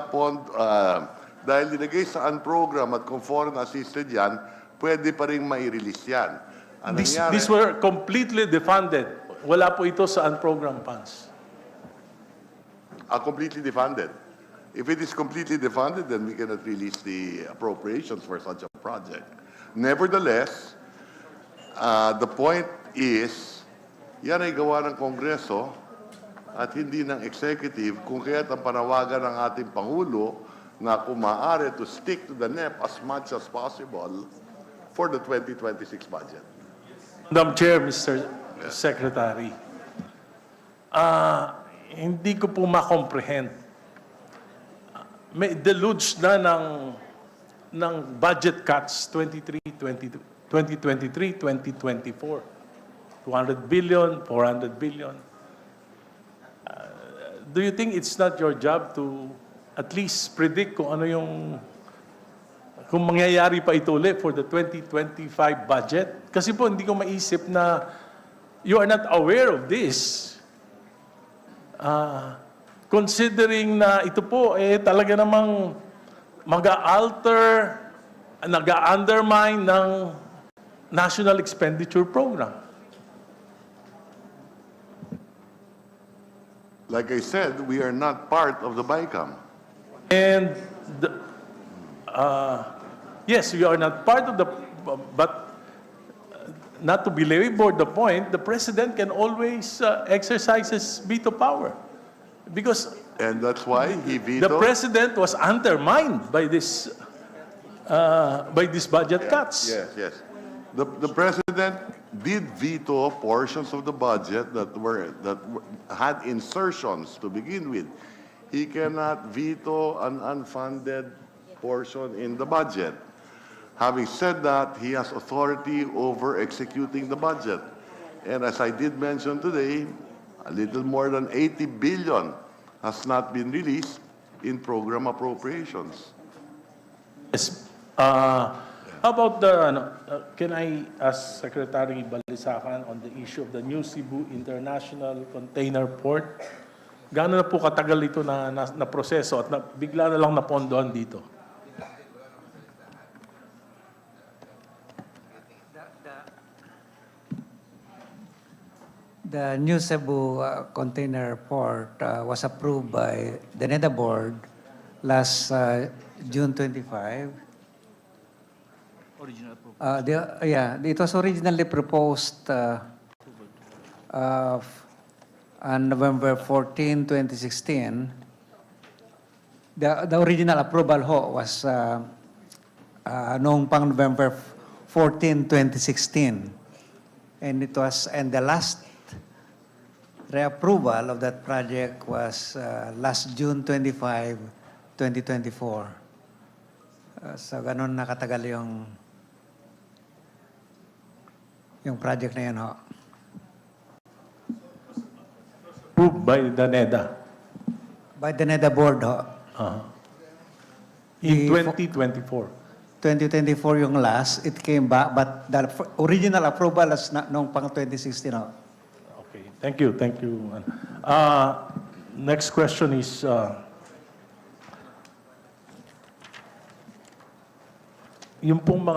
dahil dinagay sa unprogram at kung foreign assisted yan, pwede pa rin mai-release yan. Ang nangyari- These were completely defunded. Wala po ito sa unprogrammed funds. Completely defunded. If it is completely defunded, then we cannot release the appropriations for such a project. Nevertheless, the point is, yan ay gawa ng Kongreso at hindi ng executive, kung kaya't ang panawagan ng ating Pangulo na kung maaari to stick to the NEP as much as possible for the 2026 budget. Madam Chair, Mr. Secretary, hindi ko po ma-comprehend. May deluge na ng budget cuts 2023, 2024. 200 billion, 400 billion. Do you think it's not your job to at least predict kung ano kung mangyayari pa ito ulit for the 2025 budget? Kasi po hindi ko maisip na you are not aware of this. Considering na ito po talaga namang mag-alter, nag-undermine ng National Expenditure Program. Like I said, we are not part of the BICAM. And yes, we are not part of but not to belabor the point, the President can always exercise his veto power. Because And that's why he the vetoed. President was undermined by these budget cuts. Yes, yes. The President did veto portions of the budget that had insertions to begin with. He cannot veto an unfunded portion in the budget. Having said that, he has authority over executing the budget. And as I did mention today, a little more than 80 billion has not been released in program appropriations. Yes. How about can I ask Secretary Balisacan on the issue of the New Cebu International Container Port? Gaano na po katagal ito na proseso at bigla na lang napondohan dito? The New Cebu Container Port was approved by the NEDA Board last June 25. It was originally proposed on November 14, 2016. The original approval was noong pang November 14, 2016. And the last reapproval of that project was last June 25, 2024. So ganun nakatagal yung project na yun ho. Approved by the NEDA By the NEDA board ho. in The- 2024. 2024 yung last, it came back, but the original approval is noong pang 2016 ho. Okay, thank you, thank you. Next question is, yung pong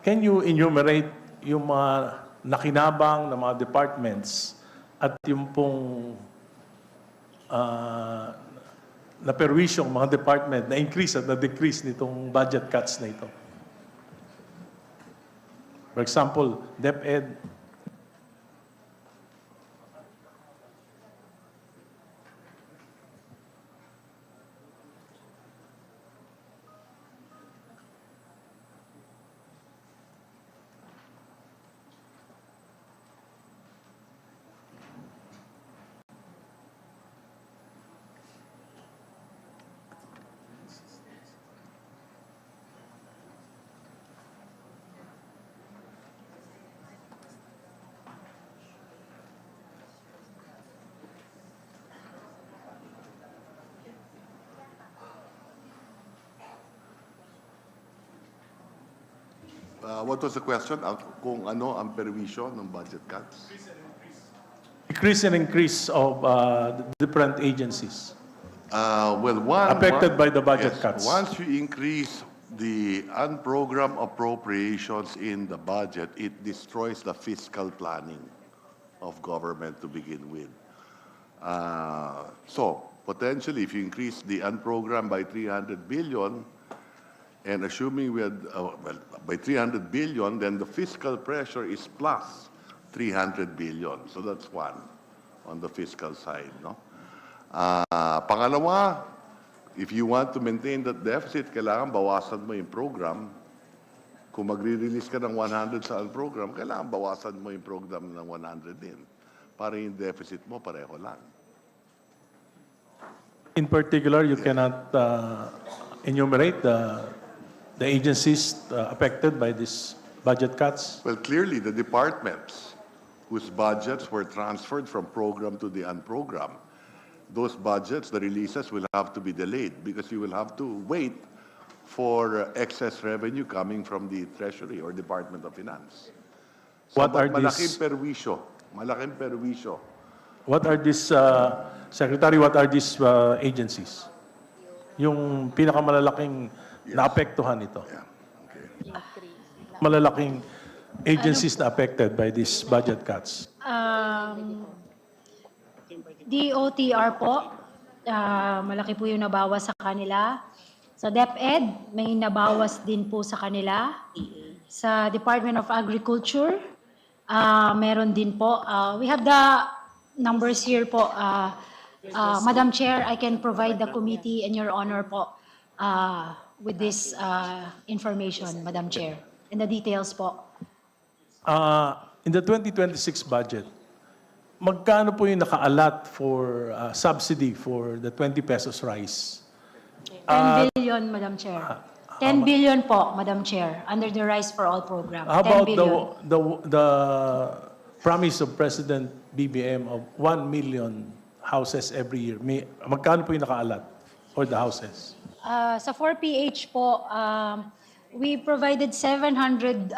can you enumerate yung mga nakinabang ng mga departments at yung pong na-perwisyong mga department na increase at na-decrease nitong budget cuts na ito. For example, DepEd, what was the question? Kung ano ang perwisyo ng budget cuts? decrease and increase of different agencies Well, affected by the budget yes, cuts. Once you increase the unprogrammed appropriations in the budget, it destroys the fiscal planning of government to begin with. So, potentially, if you increase the unprogrammed by 300 billion, and assuming we had, by 300 billion, then the fiscal pressure is plus 300 billion. So that's one on the fiscal side, no? Pangalawa, if you want to maintain that deficit, kailangan bawasan mo yung program. Kung magre-release ka ng 100 sa program, kailangan bawasan mo yung program ng 100 din. Para yung deficit mo pareho lang. In particular, you cannot enumerate the agencies affected by these budget cuts. Well, clearly, the departments whose budgets were transferred from program to the unprogram, those budgets, the releases will have to be delayed because you will have to wait for excess revenue coming from the Treasury or Department of Finance. So, What are malaking these- perwisyo. Malaking perwisyo. What are these, Secretary, what are these agencies? Yung pinakamalalaking naapektuhan ito. Yeah. Okay. Malalaking agencies na affected by these budget cuts. DOTR po, malaki po yung nabawas sa kanila. Sa DepEd, may nabawas din po sa kanila. Sa Department of Agriculture, meron din po. We have the numbers here po. Madam Chair, I can provide the committee and your honor po with this information, Madam Chair, and the details po. In the 2026 budget, magkano po yung nakaalat for subsidy for the 20 pesos rice? 10 billion, Madam Chair. 10 billion po, Madam Chair, under the Rice for All program. How 10 about billion. the promise of President BBM of 1 million houses every year? Magkano po yung nakaalat for the houses? Sa 4PH po, we provided 700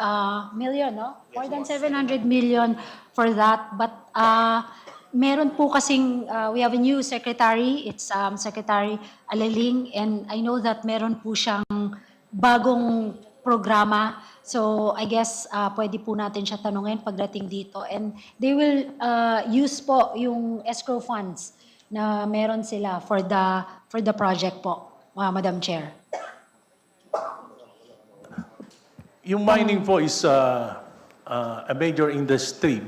million, no? More than 700 million for that. But meron po kasing, we have a new secretary, it's Secretary Alaling, and I know that meron po siyang bagong programa. So I guess pwede po natin siya tanungin pagdating dito. And they will use po yung escrow funds na meron sila for the project po, Madam Chair. Yung mining po is a major industry.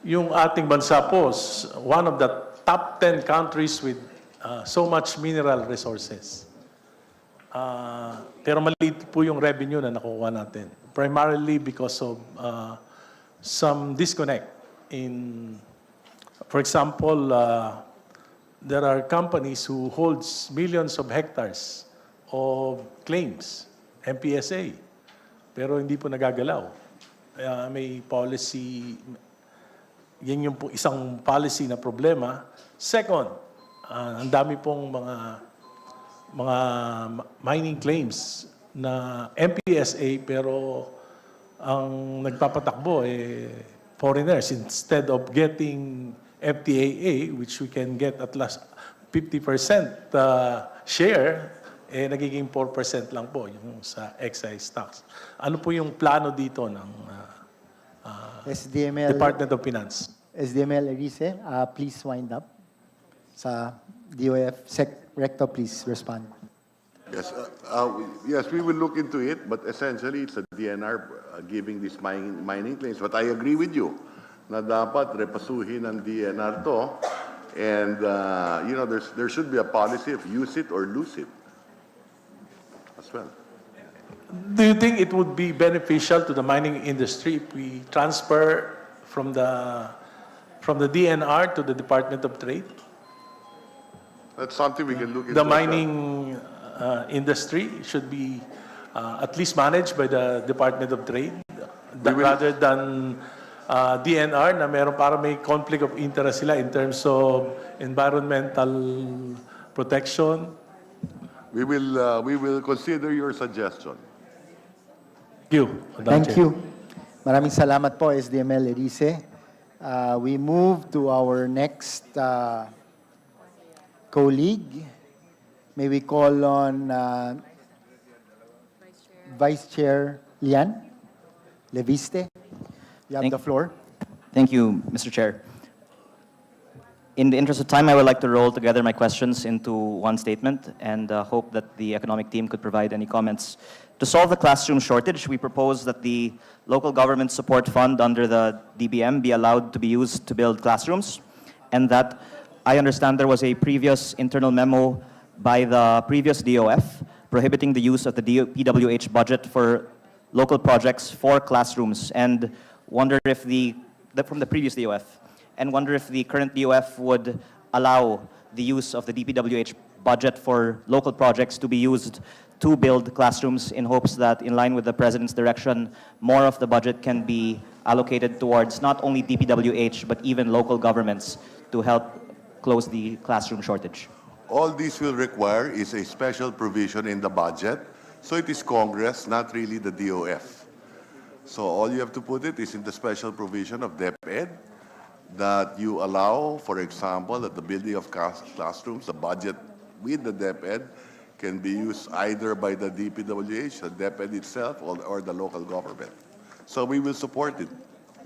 Yung ating bansa po is one of the top 10 countries with so much mineral resources. Pero maliit po yung revenue na nakukuha natin. Primarily because of some disconnect in, for example, there are companies who holds millions of hectares of claims, MPSA, pero hindi po nagagalaw. May policy, yan yung po isang policy na problema. Second, ang dami pong mga mining claims na MPSA pero ang nagpapatakbo foreigners instead of getting FTAA, which we can get at least 50% share, nagiging 4% lang po yung sa excise tax. Ano po yung plano dito ng SDML, Department of Finance. SDML Erice, please wind up. Sa DOF, Rector, please respond. Yes, yes, we will look into it, but essentially it's a DNR giving these mining claims. But I agree with you na dapat repasuhin ng DNR to, and you know, there should be a policy of use it or lose it as well. Do you think it would be beneficial to the mining industry if we transfer from the DNR to the Department of Trade? That's something we can look into. The mining industry should be at least managed by the Department of Trade rather than DNR na meron para may conflict of interest sila in terms of environmental protection. We will consider your suggestion. Thank you, Madam Thank Chair. you. Maraming salamat po, SDML Erice. We move to our next colleague. May we call on Vice Chair Lian Leviste. You have the floor. Thank you, Mr. Chair. In the interest of time, I would like to roll together my questions into one statement and hope that the economic team could provide any comments. To solve the classroom shortage, we propose that the local government support fund under the DBM be allowed to be used to build classrooms, and that I understand there was a previous internal memo by the previous DOF prohibiting the use of the PWH budget for local projects for classrooms, and wonder if from the previous DOF, and wonder if the current DOF would allow the use of the DPWH budget for local projects to be used to build classrooms, in hopes that, in line with the President's direction, more of the budget can be allocated towards not only DPWH, but even local governments to help close the classroom shortage. All this will require is a special provision in the budget, so it is Congress, not really the DOF. So all you have to put it is in the special provision of DEPDev, that you allow, for example, that the building of classrooms, the budget with the DEPDev can be used either by the DPWH, the DEPDev itself, or the local government. So we will support it.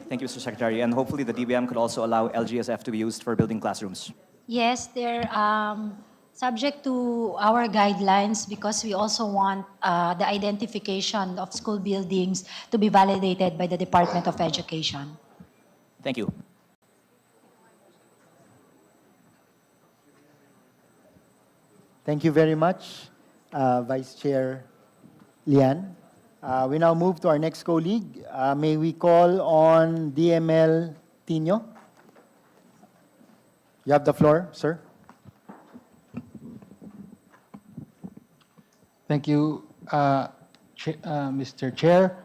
Thank you, Mr. Secretary, and hopefully the DBM could also allow LGSF to be used for building classrooms. Yes, they're subject to our guidelines because we also want the identification of school buildings to be validated by the Department of Education. Thank you. Thank you very much, Vice Chair Lian. We now move to our next colleague. May we call on DML Tino? You have the floor, sir. Thank you, Mr. Chair.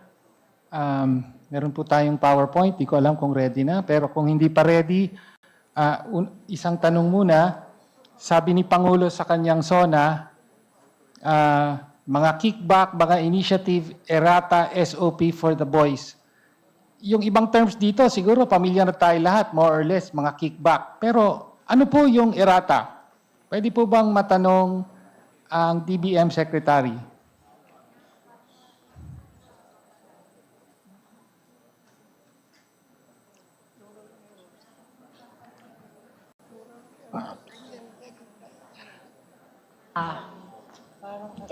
Meron po tayong PowerPoint. Di ko alam kung ready na. Pero kung hindi pa ready, isang tanong muna. Sabi ni Pangulo sa kanyang SONA, mga kickback, mga initiative, errata, SOP for the boys. Yung ibang terms dito, siguro pamilya na tayo lahat, more or less, mga kickback. Pero ano po yung errata? Pwede po bang matanong ang DBM Secretary?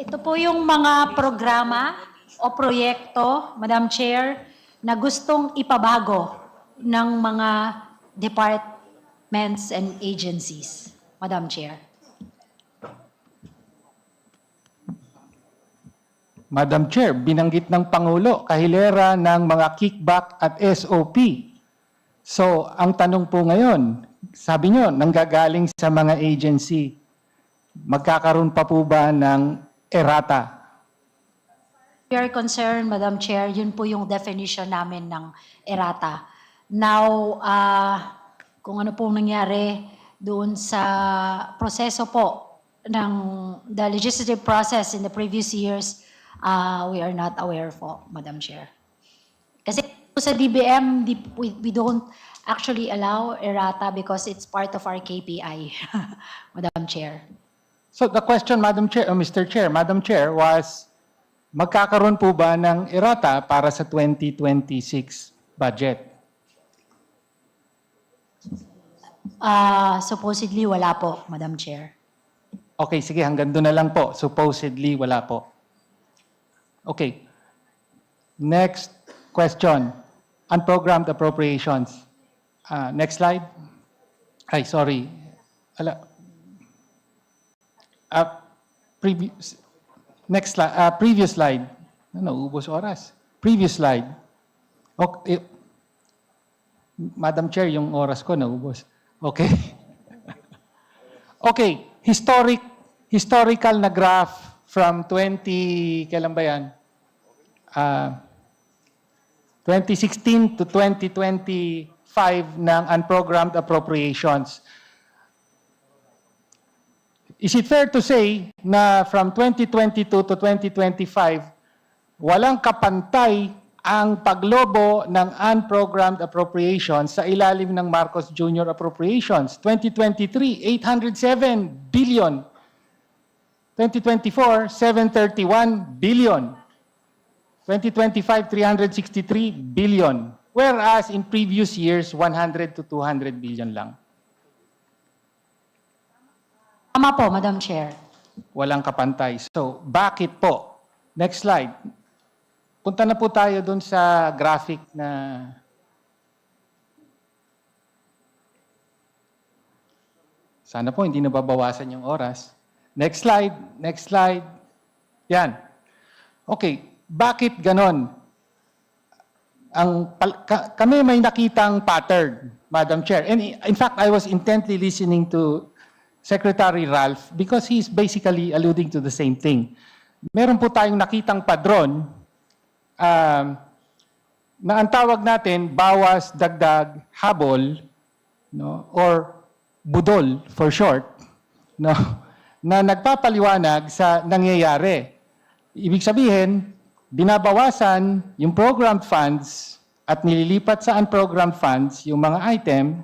Ito po yung mga programa o proyekto, Madam Chair, na gustong ipabago ng mga departments and agencies, Madam Chair. Madam Chair, binanggit ng Pangulo, kahilera ng mga kickback at SOP. So, ang tanong po ngayon, sabi nyo, nanggagaling sa mga agency, magkakaroon pa po ba ng errata? We are concerned, Madam Chair, yun po yung definition namin ng errata. Now, kung ano pong nangyari doon sa proseso po ng the legislative process in the previous years, we are not aware po, Madam Chair. Kasi sa DBM, we don't actually allow errata because it's part of our KPI, Madam Chair. So the question, Madam Chair, Mr. Chair, Madam Chair, was magkakaroon po ba ng errata para sa 2026 budget? Supposedly, wala po, Madam Chair. Okay, sige, hanggang doon na lang po. Supposedly, wala po. Okay. Next question. Unprogrammed appropriations. Next slide. Ay, sorry. Next slide. Previous slide. Naubos oras. Previous slide. Okay. Madam Chair, yung oras ko naubos. Okay. Okay. Historical na graph from kailan ba yan? 2016 to 2025 ng unprogrammed appropriations. Is it fair to say na from 2022 to 2025, walang kapantay ang paglobo ng unprogrammed appropriations sa ilalim ng Marcos Jr. Appropriations? 2023, 807 billion. 2024, 731 billion. 2025, 363 billion. Whereas in previous years, 100 to 200 billion lang. Tama po, Madam Chair. Walang kapantay. So, bakit po? Next slide. Punta na po tayo dun sa graphic na sana po hindi nababawasan yung oras. Next slide. Next slide. Yan. Okay. Bakit ganon? Kami may nakitang pattern, Madam Chair. And in fact, I was intently listening to Secretary Ralph because he's basically alluding to the same thing. Meron po tayong nakitang padron na ang tawag natin bawas, dagdag, habol, no, or budol for short, no, na nagpapaliwanag sa nangyayari. Ibig sabihin, binabawasan yung programmed funds at nililipat sa unprogrammed funds yung mga item,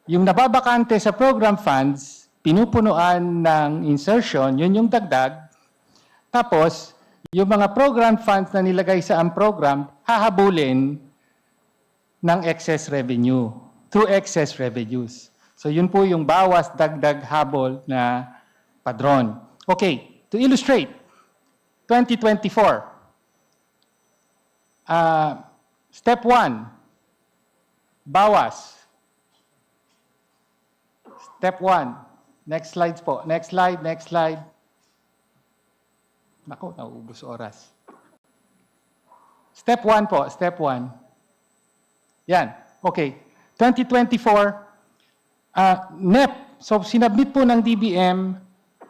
yung nababakante sa programmed funds, pinupunuan ng insertion, yun yung dagdag, tapos yung mga programmed funds na nilagay sa unprogrammed, hahabulin ng excess revenue, through excess revenues. So yun po yung bawas, dagdag, habol na padron. Okay, to illustrate, 2024. Step 1, bawas. Step 1. Next slides po. Next slide, next slide. Naku, nauubos oras. Step 1 po, step 1. Yan, okay. 2024, NEP. So, sinabit po ng DBM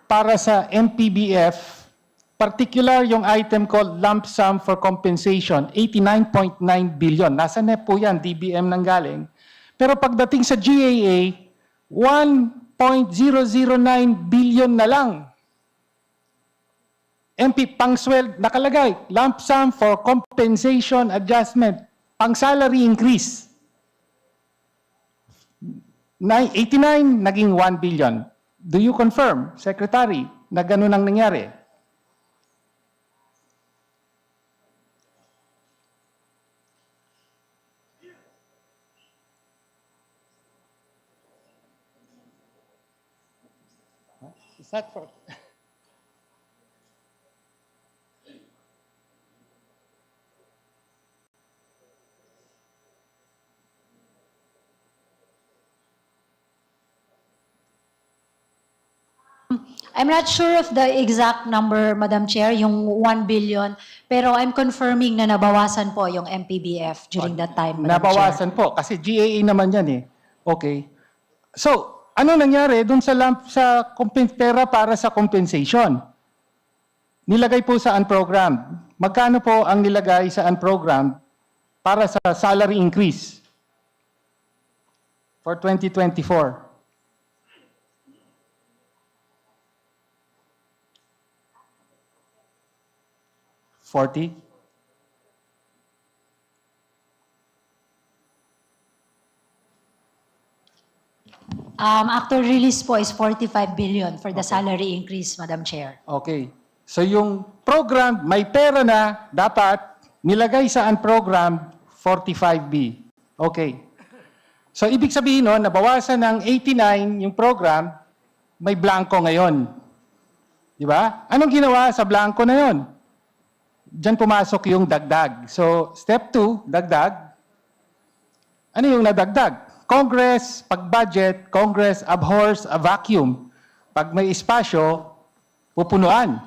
para sa MPBF, particular yung item called lump sum for compensation, 89.9 billion. Nasa NEP po yan, DBM nang galing. Pero pagdating sa GAA, 1.009 billion na lang. MP, pang-sweld, nakalagay, lump sum for compensation adjustment, pang-salary increase. 89, naging 1 billion. Do you confirm, Secretary, na ganun ang nangyari? Is that for... I'm not sure of the exact number, Madam Chair, yung 1 billion, pero I'm confirming na nabawasan po yung MPBF during that time, Madam Nabawasan po, kasi GAA naman yan eh. Okay. So, ano nangyari dun sa pera para sa compensation? Nilagay po sa unprogrammed. Magkano po ang nilagay sa unprogrammed para sa salary increase for 2024? 40? Actual release po is 45 billion for the salary increase, Madam Chair. Okay. So yung program, may pera na, dapat nilagay sa unprogrammed 45B. Okay. So, ibig sabihin nun, nabawasan ng 89 yung program, may blanco ngayon. Di ba? Anong ginawa sa blanco na yon? Diyan pumasok yung dagdag. So, step 2, dagdag. Ano yung nadagdag? Congress, pag budget, Congress abhors a vacuum. Pag may espasyo, pupunuan.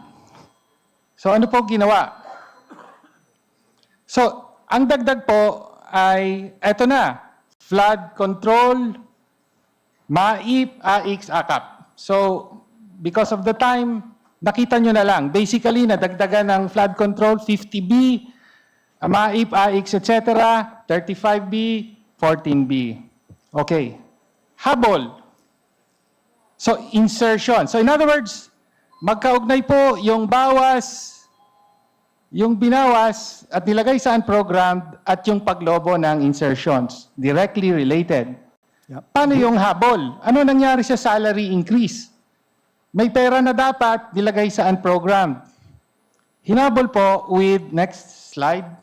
So, ano po ginawa? So, ang dagdag po ay, eto na, flood control, MAIP, AIX, AKAP. So, because of the time, nakita nyo na lang. Basically, nadagdagan ng flood control, 50B, MAIP, AIX, etc., 35B, 14B. Okay. Habol. So, insertion. So, in other words, magkaugnay po yung bawas, yung binawas at nilagay sa unprogrammed at yung paglobo ng insertions. Directly related. Yep. Paano yung habol? Ano nangyari sa salary increase? May pera na dapat nilagay sa unprogrammed. Hinabol po with, next slide.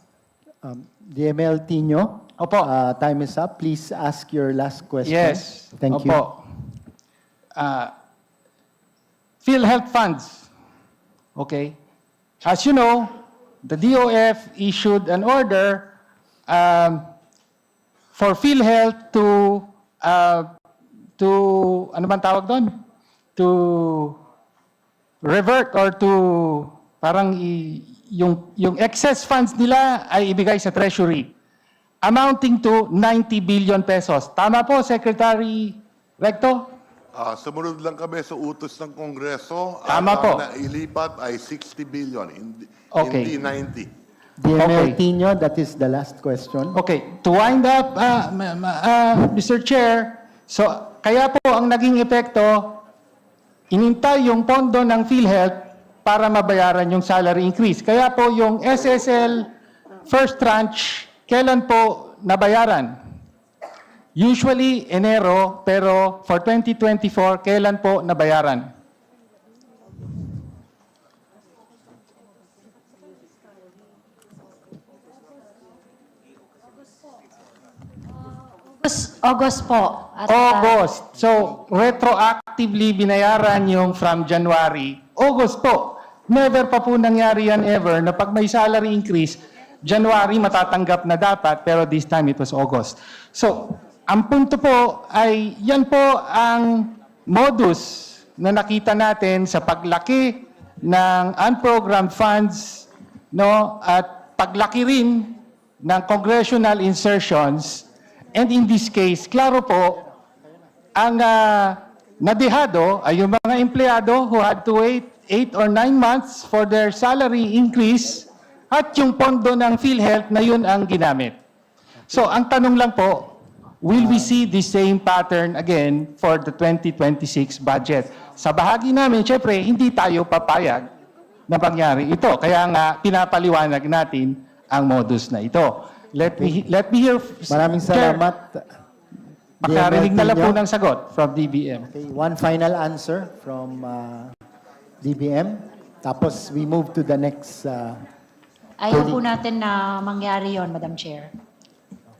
DML Tino, Opo. time is up. Please ask your last question. Yes. Thank you. Opo. PhilHealth funds. Okay. As you know, the DOF issued an order for PhilHealth to ano bang tawag doon? To revert or to parang yung excess funds nila ay ibigay sa treasury amounting to 90 billion pesos. Tama po, Secretary Recto? Sumunod lang kami sa utos ng Kongreso. Tama po. Ang nailipat ay 60 billion, hindi Okay. 90. DML Okay. Tino, that is the last question. Okay, to wind up, Mr. Chair, so kaya po ang naging epekto, inintay yung pondo ng PhilHealth para mabayaran yung salary increase. Kaya po yung SSL first tranche, kailan po nabayaran? Usually, Enero, pero for 2024, kailan po nabayaran? August po. August. So, retroactively binayaran yung from January. August po. Never pa po nangyari yan ever na pag may salary increase, January matatanggap na dapat, pero this time it was August. So, ang punto po ay yan po ang modus na nakita natin sa paglaki ng unprogrammed funds, no, at paglaki rin ng congressional insertions. And in this case, klaro po, ang nadehado ay yung mga empleyado who had to wait 8 or 9 months for their salary increase at yung pondo ng PhilHealth na yun ang ginamit. So, ang tanong lang po, will we see the same pattern again for the 2026 budget? Sa bahagi namin, syempre, hindi tayo papayag na mangyari ito. Kaya nga, pinapaliwanag natin ang modus na ito. Let me hear. Maraming salamat. Makarinig na lang DML po Tino. ng sagot from DBM. Okay, one final answer from DBM. Tapos we move to the next. Ayaw po natin na mangyari yon, Madam Chair.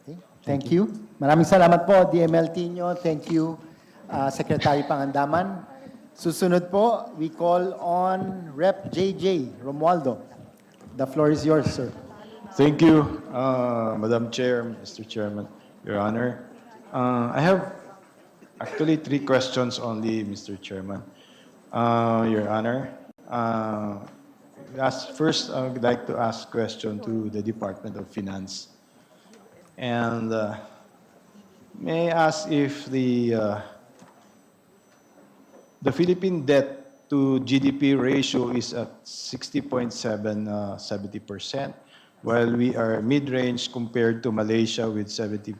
Okay, thank you. Maraming salamat po, DML Tino. Thank you, Secretary Pangandaman. Susunod po, we call on Rep. JJ Romualdo. The floor is yours, sir. Thank you, Madam Chair, Mr. Chairman, Your Honor. I have actually 3 questions only, Mr. Chairman. Your Honor, first, I would like to ask a question to the Department of Finance. And may I ask if the Philippine debt to GDP ratio is at 60.70%, while we are mid-range compared to Malaysia with 70.4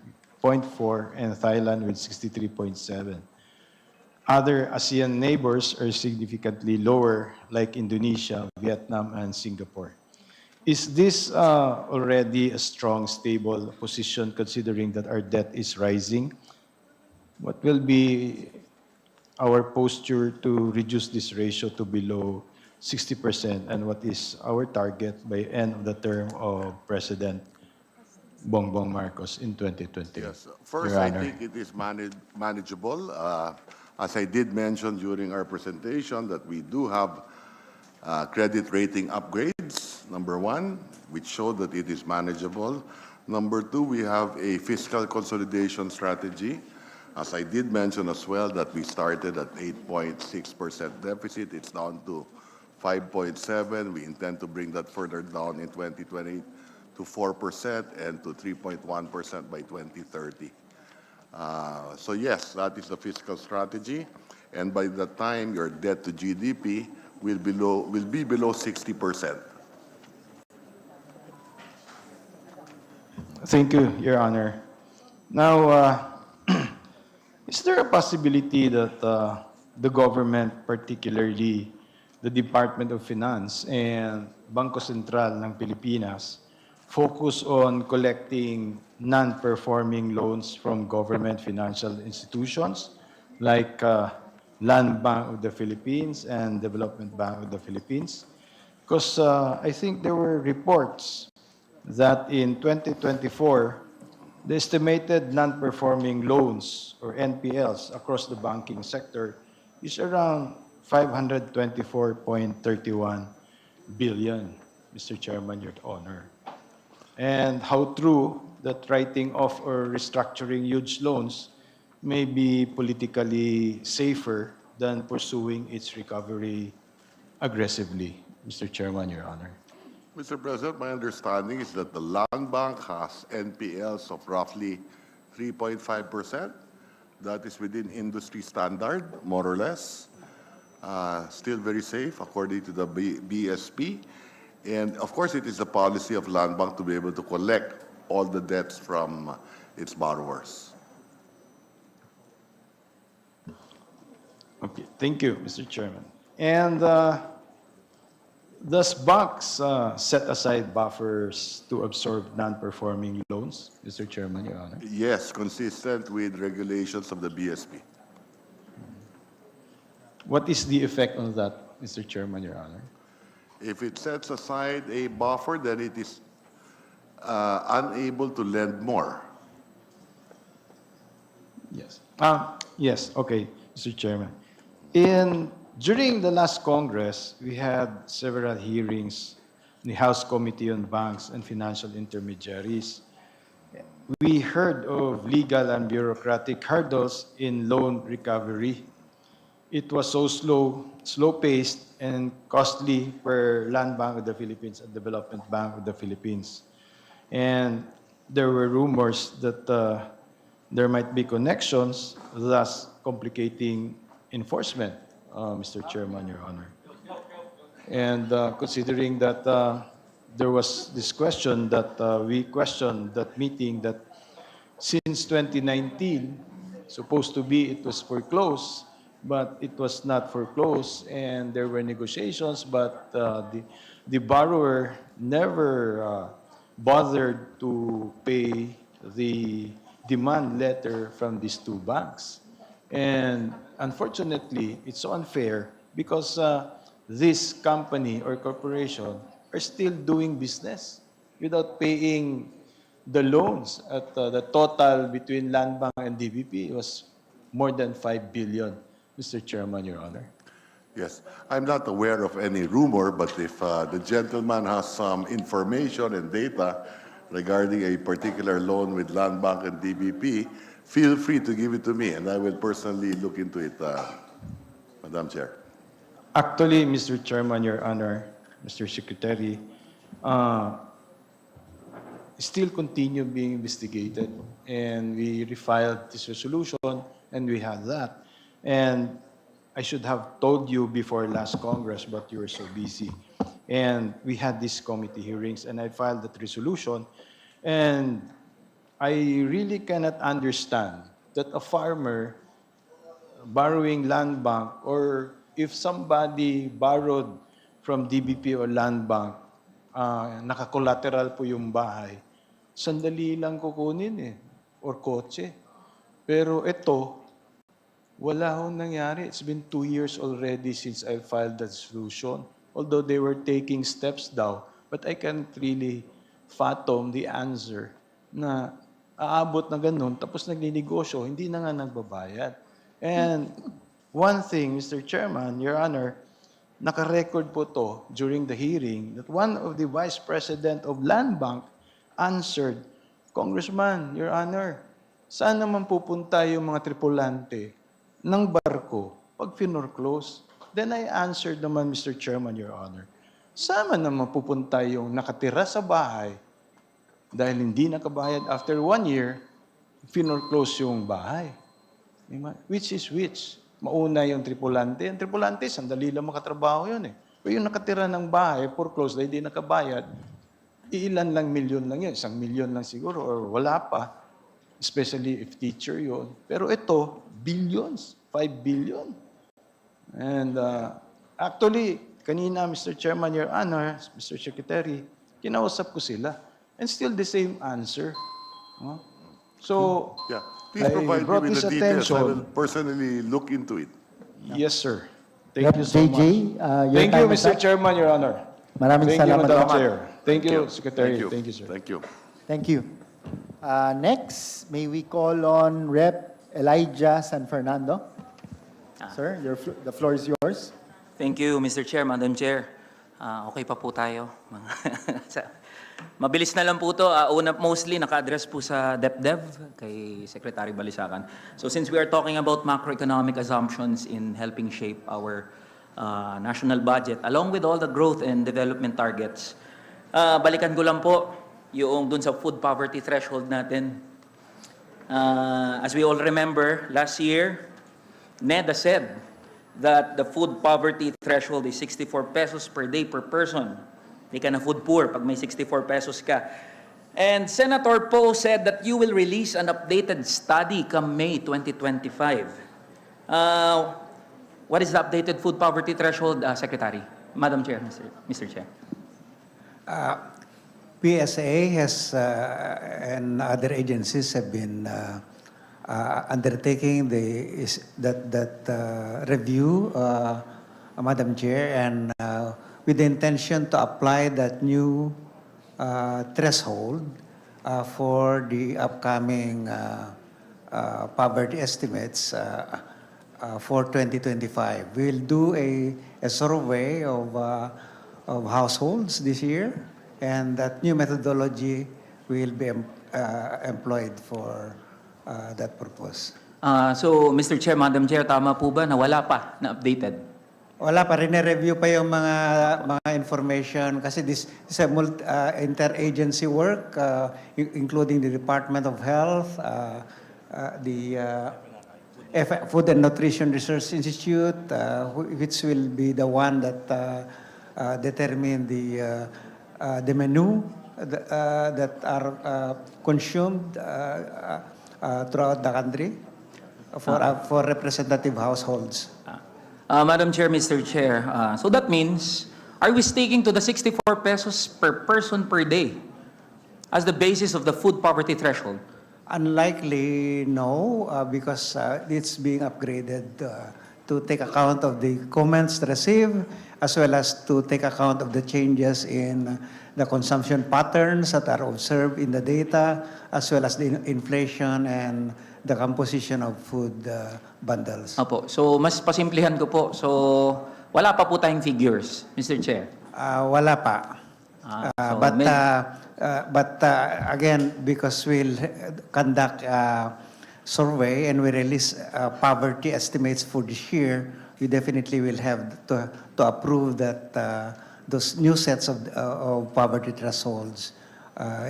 and Thailand with 63.7. Other ASEAN neighbors are significantly lower, like Indonesia, Vietnam, and Singapore. Is this already a strong, stable position considering that our debt is rising? What will be our posture to reduce this ratio to below 60%, and what is our target by end of the term of President Bongbong Marcos in 2020. Yes. First, Your I Honor. think it is manageable. As I did mention during our presentation, that we do have credit rating upgrades, number one, which show that it is manageable. Number two, we have a fiscal consolidation strategy. As I did mention as well, that we started at 8.6% deficit. It's down to 5.7. We intend to bring that further down in 2020 to 4% and to 3.1% by 2030. So yes, that is the fiscal strategy. And by the time your debt to GDP will be below 60%. Thank you, Your Honor. Now, is there a possibility that the government, particularly the Department of Finance and Bangko Sentral ng Pilipinas, focus on collecting non-performing loans from government financial institutions like Land Bank of the Philippines and Development Bank of the Philippines? Because I think there were reports that in 2024, the estimated non-performing loans, or NPLs, across the banking sector is around 524.31 billion, Mr. Chairman, Your Honor. And how true that writing off or restructuring huge loans may be politically safer than pursuing its recovery aggressively, Mr. Chairman, Your Honor. Mr. President, my understanding is that the Land Bank has NPLs of roughly 3.5%. That is within industry standard, more or less. Still very safe according to the BSP. And of course, it is the policy of Land Bank to be able to collect all the debts from its borrowers. Okay, thank you, Mr. Chairman. And does banks set aside buffers to absorb non-performing loans, Mr. Chairman, Your Honor? Yes, consistent with regulations of the BSP. What is the effect on that, Mr. Chairman, Your Honor? If it sets aside a buffer, then it is unable to lend more. Yes. Yes, okay, Mr. Chairman. During the last Congress, we had several hearings in the House Committee on Banks and Financial Intermediaries. We heard of legal and bureaucratic hurdles in loan recovery. It was so slow-paced and costly for Land Bank of the Philippines and Development Bank of the Philippines. And there were rumors that there might be connections, thus complicating enforcement, Mr. Chairman, Your Honor. And considering that there was this question that we questioned that meeting that since 2019, supposed to be it was foreclosed, but it was not foreclosed, and there were negotiations, but the borrower never bothered to pay the demand letter from these two banks. And unfortunately, it's so unfair because this company or corporation are still doing business without paying the loans. At the total between Land Bank and DBP was more than 5 billion, Mr. Chairman, Your Honor. Yes, I'm not aware of any rumor, but if the gentleman has some information and data regarding a particular loan with Land Bank and DBP, feel free to give it to me, and I will personally look into it, Madam Chair. Actually, Mr. Chairman, Your Honor, Mr. Secretary, still continue being investigated, and we refiled this resolution, and we had that. And I should have told you before last Congress, but you were so busy. And we had these committee hearings, and I filed that resolution. And I really cannot understand that a farmer borrowing Land Bank, or if somebody borrowed from DBP or Land Bank, naka-collateral po yung bahay, sandali lang kukunin or kotse. Pero ito, wala hong nangyari. It's been 2 years already since I filed that resolution. Although they were taking steps daw, but I can't really fathom the answer na aabot na ganun, tapos nagninegosyo, hindi na nga nagbabayad. And one thing, Mr. Chairman, Your Honor, naka-record po to during the hearing that one of the Vice President of Land Bank answered, Congressman, Your Honor, saan naman pupunta yung mga tripulante ng barko pag finorclose? Then I answered naman, Mr. Chairman, Your Honor, saan naman pupunta yung nakatira sa bahay dahil hindi nakabayad after 1 year, finorclose yung bahay. Which is which? Mauna yung tripulante. Yung tripulante, sandali lang makatrabaho yun eh. Pero yung nakatira ng bahay, foreclosed, dahil hindi nakabayad, ilan lang milyon lang yun. 1 milyon lang siguro or wala pa. Especially if teacher yun. Pero ito, billions. 5 billion. And actually, kanina, Mr. Chairman, Your Honor, Mr. Secretary, kinausap ko sila. And still the same answer. So, Yeah. Please I provide me brought with this the details. I will attention. personally look into it. Yes, sir. Thank you so JJ, much. your Thank you, time is Mr. up. Chairman, Your Honor. Maraming Thank you, salamat. Madam Chair. Thank you, Thank Secretary. you. Thank you, sir. Thank you. Thank you. Next, may we call on Rep. Elijah San Fernando. Sir, the floor is yours. Thank you, Mr. Chair, Madam Chair. Okay pa po tayo. Mabilis na lang po to. Mostly naka-address po sa DEPDev kay Secretary Balisacan. So since we are talking about macroeconomic assumptions in helping shape our national budget, along with all the growth and development targets, balikan ko lang po yung dun sa food poverty threshold natin. As we all remember, last year, NEDA said that the food poverty threshold is 64 pesos per day per person. Hindi ka na food poor pag may 64 pesos ka. And Senator Poe said that you will release an updated study come May 2025. What is the updated food poverty threshold, Secretary? Madam Chair, Mr. Chair. PSA has and other agencies have been undertaking that review, Madam Chair, and with the intention to apply that new threshold for the upcoming poverty estimates for 2025. We'll do a survey of households this year, and that new methodology will be employed for that purpose. So, Mr. Chair, Madam Chair, tama po ba na wala pa na updated? Wala pa, review pa yung mga information kasi this is a interagency work including the Department of Health, the Food and Nutrition Research Institute, which will be the one that determine the menu that are consumed throughout the country for representative households. Madam Chair, Mr. Chair, so that means, are we sticking to the 64 pesos per person per day as the basis of the food poverty threshold? Unlikely, no, because it's being upgraded to take account of the comments received, as well as to take account of the changes in the consumption patterns that are observed in the data, as well as the inflation and the composition of food bundles. Opo. So, mas pasimplihan ko po. So, wala pa po tayong figures, Mr. Chair. Wala pa. But again, because we'll conduct a survey and we release poverty estimates for this year, we definitely will have to approve that those new sets of poverty thresholds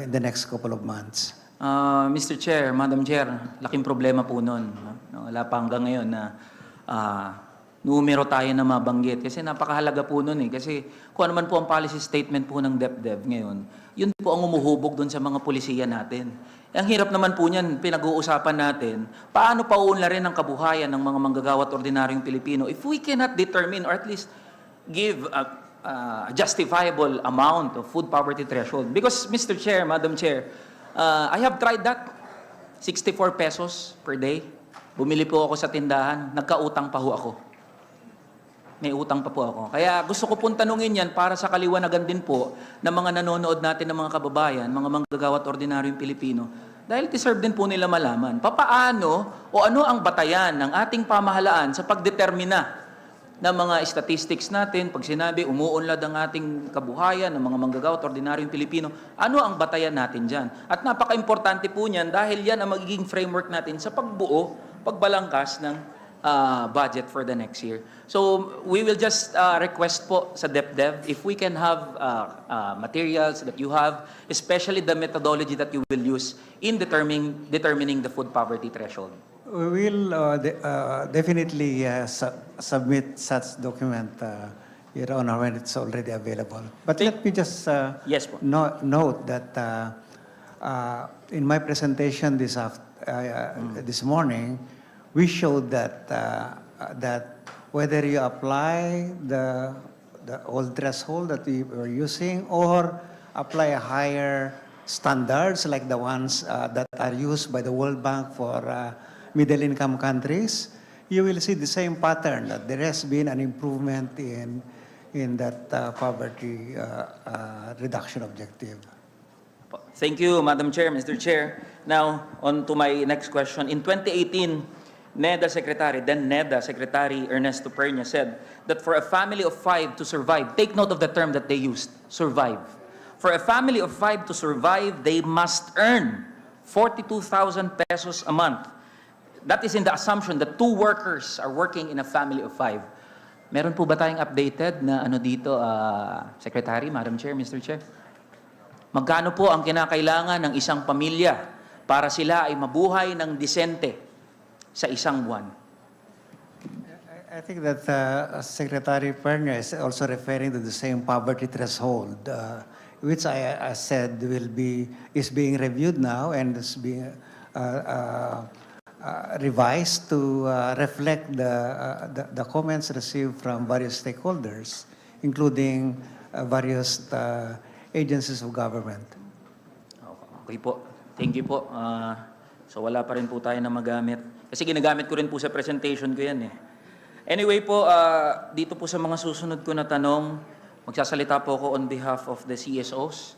in the next couple of months. Mr. Chair, Madam Chair, laking problema po nun. Wala pa hanggang ngayon na numero tayo na mabanggit. Kasi napakahalaga po nun eh. Kasi kung ano man po ang policy statement po ng DEPDev ngayon, yun po ang umuhubog dun sa mga pulisiya natin. Ang hirap naman po niyan, pinag-uusapan natin, paano pauunlarin ang kabuhayan ng mga manggagawa at ordinaryong Pilipino if we cannot determine or at least give a justifiable amount of food poverty threshold. Because, Mr. Chair, Madam Chair, I have tried that. 64 pesos per day. Bumili po ako sa tindahan, nagkautang pa ho ako. May utang pa po ako. Kaya gusto ko pong tanungin yan para sa kaliwanagan din po ng mga nanonood natin ng mga kababayan, mga manggagawa at ordinaryong Pilipino. Dahil deserve din po nila malaman. Papaano o ano ang batayan ng ating pamahalaan sa pagdetermina ng mga statistics natin, pag sinabi umuunlad ang ating kabuhayan ng mga manggagawa at ordinaryong Pilipino, ano ang batayan natin dyan? At napaka-importante po niyan dahil yan ang magiging framework natin sa pagbuo, pagbalangkas ng budget for the next year. So we will just request po sa DEPDev if we can have materials that you have, especially the methodology that you will use in determining the food poverty threshold. We will definitely submit such document, Your Honor, when it's already available. But let me just Yes po. note that in my presentation this morning, we showed that whether you apply the old threshold that we were using or apply a higher standards like the ones that are used by the World Bank for middle-income countries, you will see the same pattern that there has been an improvement in that poverty reduction objective. Thank you, Madam Chair, Mr. Chair. Now, on to my next question. In 2018, NEDA Secretary Ernesto Perña said that for a family of 5 to survive, take note of the term that they used, survive. For a family of 5 to survive, they must earn 42,000 pesos a month. That is in the assumption that 2 workers are working in a family of 5. Meron po ba tayong updated na ano dito, Secretary, Madam Chair, Mr. Chair? Magkano po ang kinakailangan ng isang pamilya para sila ay mabuhay ng disente sa isang buwan? I think that Secretary Perña is also referring to the same poverty threshold, which I said is being reviewed now and is being revised to reflect the comments received from various stakeholders, including various agencies of government. Okay po. Thank you po. So wala pa rin po tayo na magamit. Kasi ginagamit ko rin po sa presentation ko yan eh. Anyway po, dito po sa mga susunod ko na tanong, magsasalita po ako on behalf of the CSOs.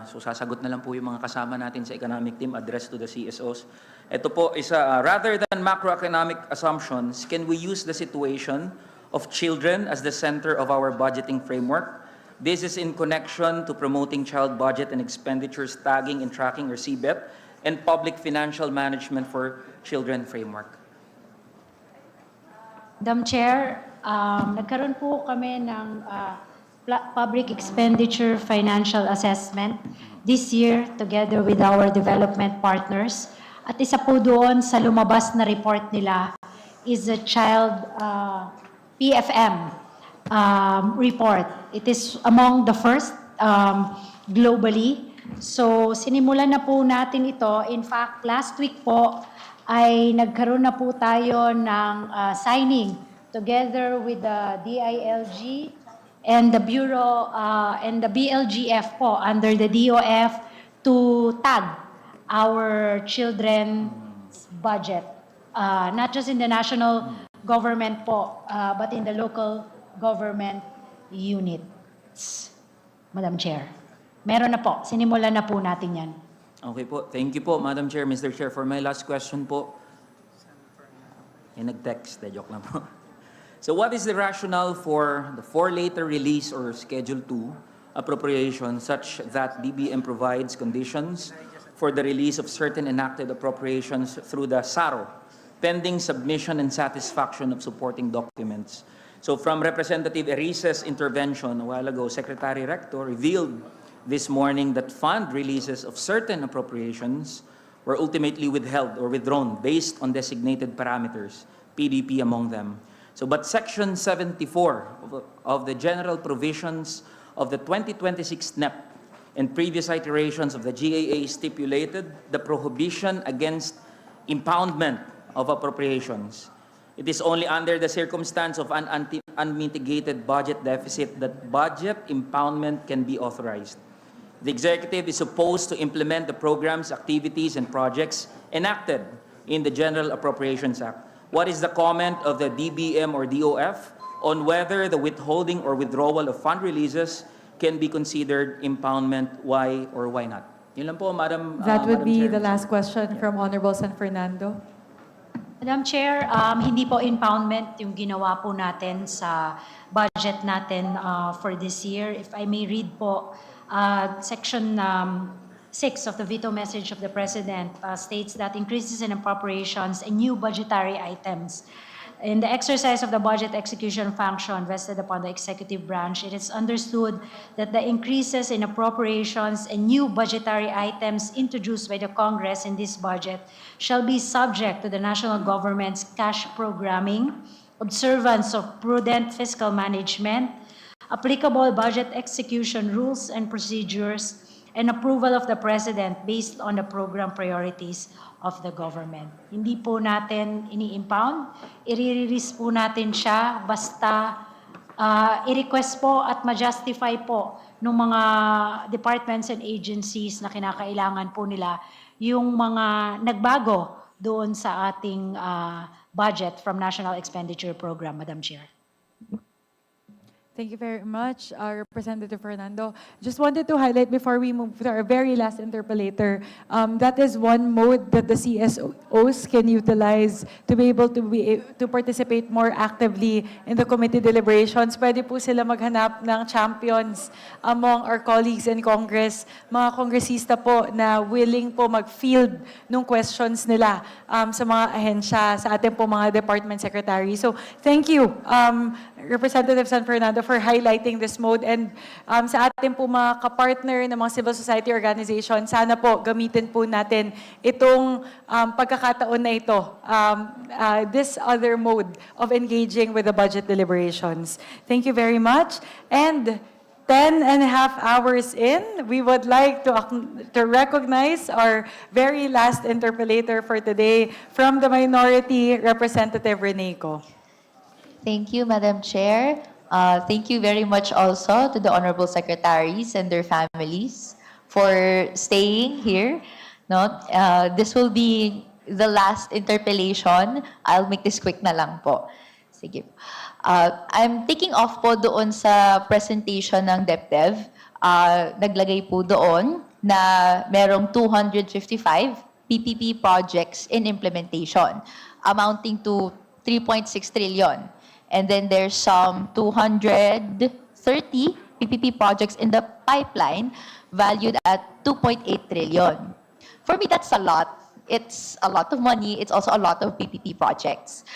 So sasagot na lang po yung mga kasama natin sa economic team, address to the CSOs. Ito po isa, rather than macroeconomic assumptions, can we use the situation of children as the center of our budgeting framework? This is in connection to promoting child budget and expenditures tagging and tracking, or CBET, and public financial management for children framework. Madam Chair, nagkaroon po kami ng public expenditure financial assessment this year together with our development partners. At isa po doon sa lumabas na report nila is a child PFM report. It is among the first globally. So sinimulan na po natin ito. In fact, last week po ay nagkaroon na po tayo ng signing together with the DILG and the Bureau and the BLGF po under the DOF to tag our children's budget. Not just in the national government po, but in the local government units. Madam Chair. Meron na po. Sinimulan na po natin yan. Okay po. Thank you po, Madam Chair, Mr. Chair. For my last question po, nag-text, joke lang po. So what is the rationale for the 4 later release or Schedule 2 appropriation such that DBM provides conditions for the release of certain enacted appropriations through the SARO, pending submission and satisfaction of supporting documents? So from Representative Erice's intervention a while ago, Secretary Rector revealed this morning that fund releases of certain appropriations were ultimately withheld or withdrawn based on designated parameters, PDP among them. So, but Section 74 of the general provisions of the 2026 NEP and previous iterations of the GAA stipulated the prohibition against impoundment of appropriations. It is only under the circumstance of an unmitigated budget deficit that budget impoundment can be authorized. The executive is supposed to implement the programs, activities, and projects enacted in the General Appropriations Act. What is the comment of the DBM or DOF on whether the withholding or withdrawal of fund releases can be considered impoundment, why or why not? Yun lang po, Madam That would Madam be Chair. the last question from Honorable San Fernando. Madam Chair, hindi po impoundment yung ginawa po natin sa budget natin for this year. If I may read po, Section 6 of the veto message of the President states that increases in appropriations and new budgetary items. In the exercise of the budget execution function vested upon the executive branch, it is understood that the increases in appropriations and new budgetary items introduced by the Congress in this budget shall be subject to the national government's cash programming, observance of prudent fiscal management, applicable budget execution rules and procedures, and approval of the President based on the program priorities of the government. Hindi po natin ini-impound, i-release po natin siya basta i-request po at ma-justify po ng mga departments and agencies na kinakailangan po nila yung mga nagbago doon sa ating budget from National Expenditure Program, Madam Chair. Thank you very much, Representative Fernando. Just wanted to highlight before we move to our very last interpellator, that is one mode that the CSOs can utilize to be able to participate more actively in the committee deliberations. Pwede po sila maghanap ng champions among our colleagues in Congress, mga kongresista po na willing po mag-field ng questions nila sa mga ahensya, sa ating po mga department secretary. So, thank you, Representative San Fernando, for highlighting this mode. And sa ating po mga kapartner ng mga civil society organization, sana po gamitin po natin itong pagkakataon na ito, this other mode of engaging with the budget deliberations. Thank you very much. And 10.5 hours in, we would like to recognize our very last interpellator for today from the minority, Representative Reneco. Thank you, Madam Chair. Thank you very much also to the honorable secretaries and their families for staying here. No, this will be the last interpellation. I'll make this quick na lang po. Sige. I'm taking off po doon sa presentation ng DEPDev. Naglagay po doon na merong 255 PPP projects in implementation, amounting to 3.6 trillion. And then there's some 230 PPP projects in the pipeline valued at 2.8 trillion. For me, that's a lot. It's a lot of money. It's also a lot of PPP projects.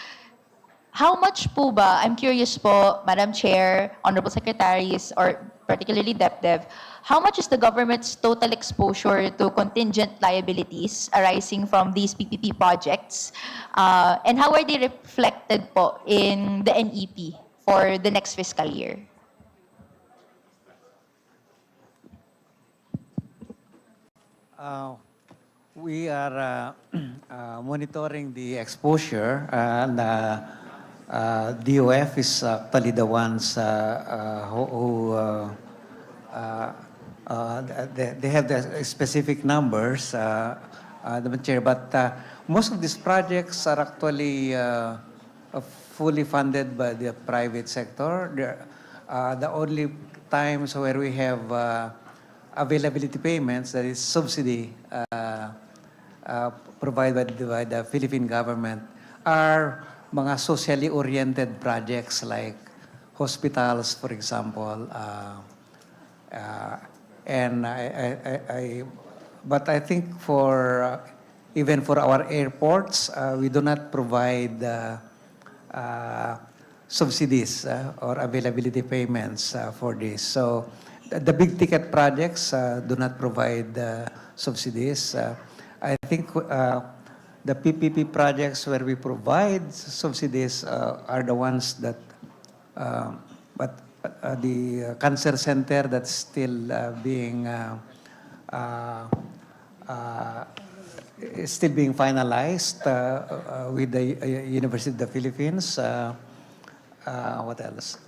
How much po ba, I'm curious po, Madam Chair, Honorable Secretaries, or particularly DEPDev, how much is the government's total exposure to contingent liabilities arising from these PPP projects? And how are they reflected po in the NEP for the next fiscal year? We are monitoring the exposure, and DOF is actually the ones who they have the specific numbers, Madam Chair, but most of these projects are actually fully funded by the private sector. The only times where we have availability payments, that is subsidy provided by the Philippine government, are mga socially oriented projects like hospitals, for example. But I think for even for our airports, we do not provide subsidies or availability payments for this. So the big ticket projects do not provide subsidies. I think the PPP projects where we provide subsidies are the ones that, but the cancer center that's still being finalized with the University of the Philippines. What else?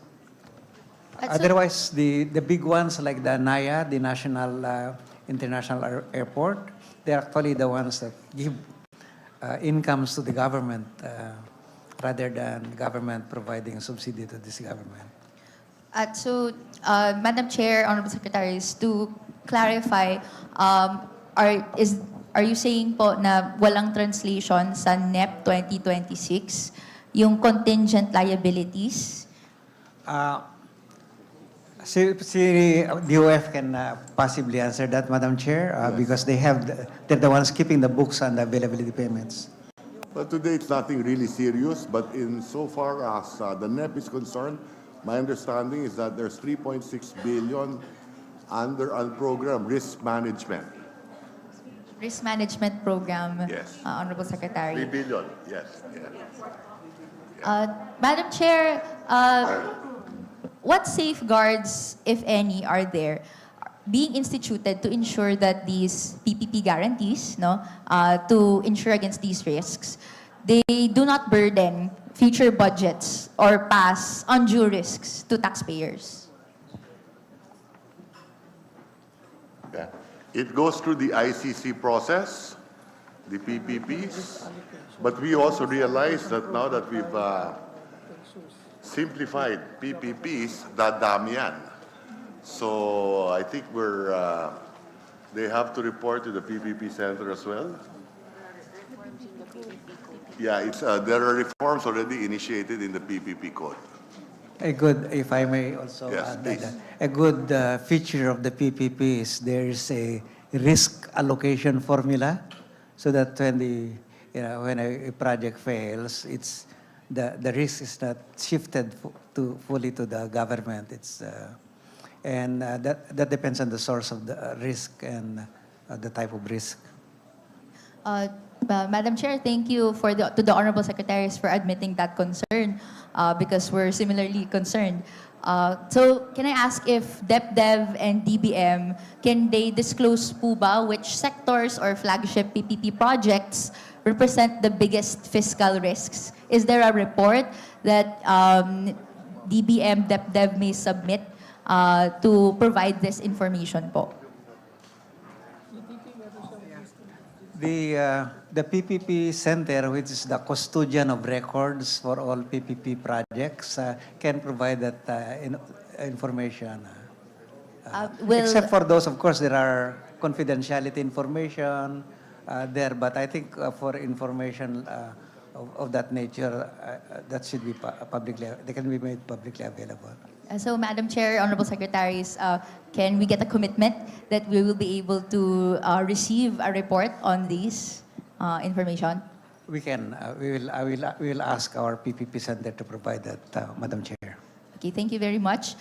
Otherwise, the big ones like the NAIA, the National International Airport, they're actually the ones that give incomes to the government. rather than government providing subsidy to this government. Madam Chair, Honorable Secretaries, to clarify, are you saying po na walang translation sa NEP 2026, yung contingent liabilities? Si DOF can possibly answer that, Madam Chair, because they're the ones keeping the books on the availability payments. But today, it's nothing really serious, but in so far as the NEP is concerned, my understanding is that there's 3.6 billion under a program, risk management. Risk management program, Yes. Honorable 3 Secretary. billion, yes. Madam Chair, what safeguards, if any, are there being instituted to ensure that these PPP guarantees, to ensure against these risks, they do not burden future budgets or pass undue risks to taxpayers? Yeah. It goes through the ICC process, the PPPs, but we also realize that now that we've simplified PPPs, dadami yan. So I think they have to report to the PPP center as well. Yeah, there are reforms already initiated in the PPP code. If I may also Yes, add please. that, a good feature of the PPP is there is a risk allocation formula, so that when a project fails, the risk is not shifted fully to the government. That depends on the source of the risk and the type of risk. Madam Chair, thank you to the Honorable Secretaries for admitting that concern, because we're similarly concerned. So can I ask if DEPDev and DBM, can they disclose po ba which sectors or flagship PPP projects represent the biggest fiscal risks? Is there a report that DBM, DEPDev may submit to provide this information po? The PPP Center, which is the custodian of records for all PPP projects, can provide that information. Except for those, of course, there are confidentiality information there, but I think for information of that nature, that should be they can be made publicly available. So, Madam Chair, Honorable Secretaries, can we get a commitment that we will be able to receive a report on these information? We can. We will ask our PPP Center to provide that, Madam Chair. Okay, thank you very much.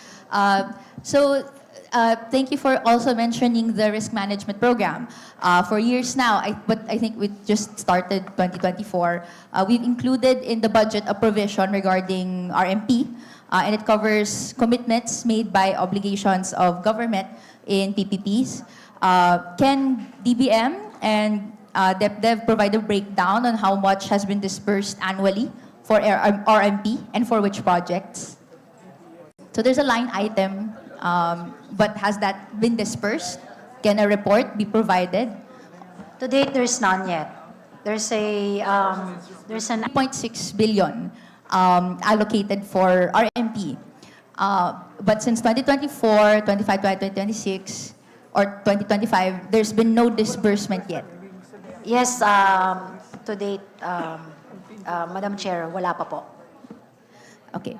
Thank you for also mentioning the risk management program. For years now, but I think we just started 2024, we've included in the budget a provision regarding RMP, and it covers commitments made by obligations of government in PPPs. Can DBM and DEPDev provide a breakdown on how much has been dispersed annually for RMP and for which projects? So there's a line item, but has that been dispersed? Can a report be provided? To date, there's none yet. There's an 9.6 billion allocated for RMP. But since 2024, 25, 2026, or 2025, there's been no disbursement yet. Yes, to date, Madam Chair, wala pa po. Okay.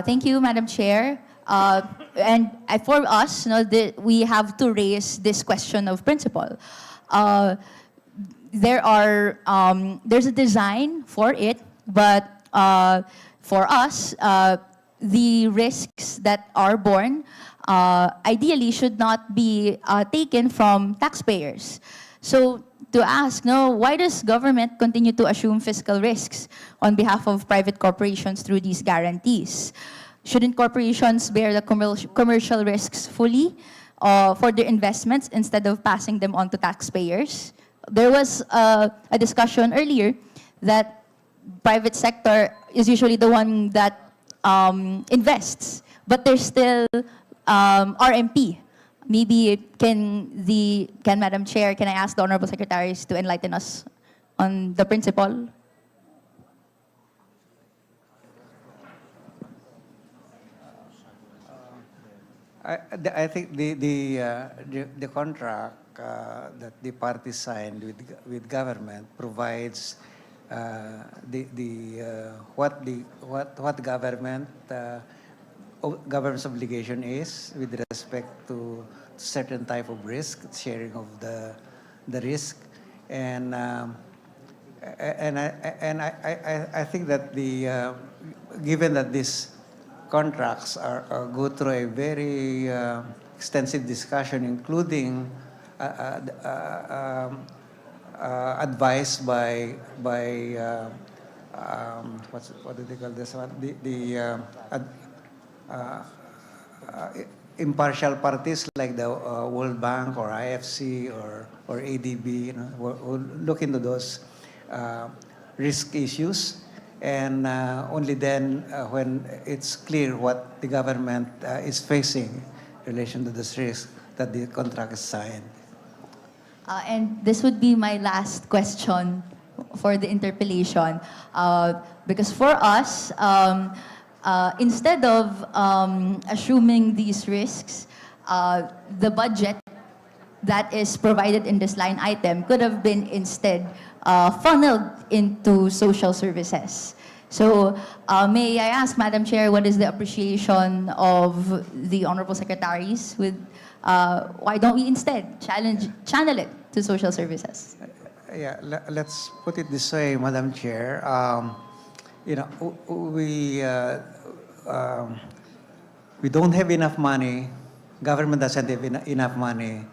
Thank you, Madam Chair. And for us, we have to raise this question of principle. There's a design for it, but for us, the risks that are borne ideally should not be taken from taxpayers. So to ask, why does government continue to assume fiscal risks on behalf of private corporations through these guarantees? Shouldn't corporations bear the commercial risks fully for their investments instead of passing them on to taxpayers? There was a discussion earlier that private sector is usually the one that invests, but there's still RMP. Maybe can Madam Chair, can I ask the Honorable Secretaries to enlighten us on the principle? I think the contract that the parties signed with government provides what government's obligation is with respect to certain type of risk, sharing of the risk, and I think that given that these contracts go through a very extensive discussion, including advice by what do they call this one? Impartial parties like the World Bank or IFC or ADB, will look into those risk issues, and only then, when it's clear what the government is facing in relation to this risk, that the contract is signed. And this would be my last question for the interpellation. Because for us, instead of assuming these risks, the budget that is provided in this line item could have been instead funneled into social services. So may I ask, Madam Chair, what is the appreciation of the honorable secretaries with why don't we instead channel it to social services? Yeah, let's put it this way, Madam Chair. We don't have enough money. Government doesn't have enough money,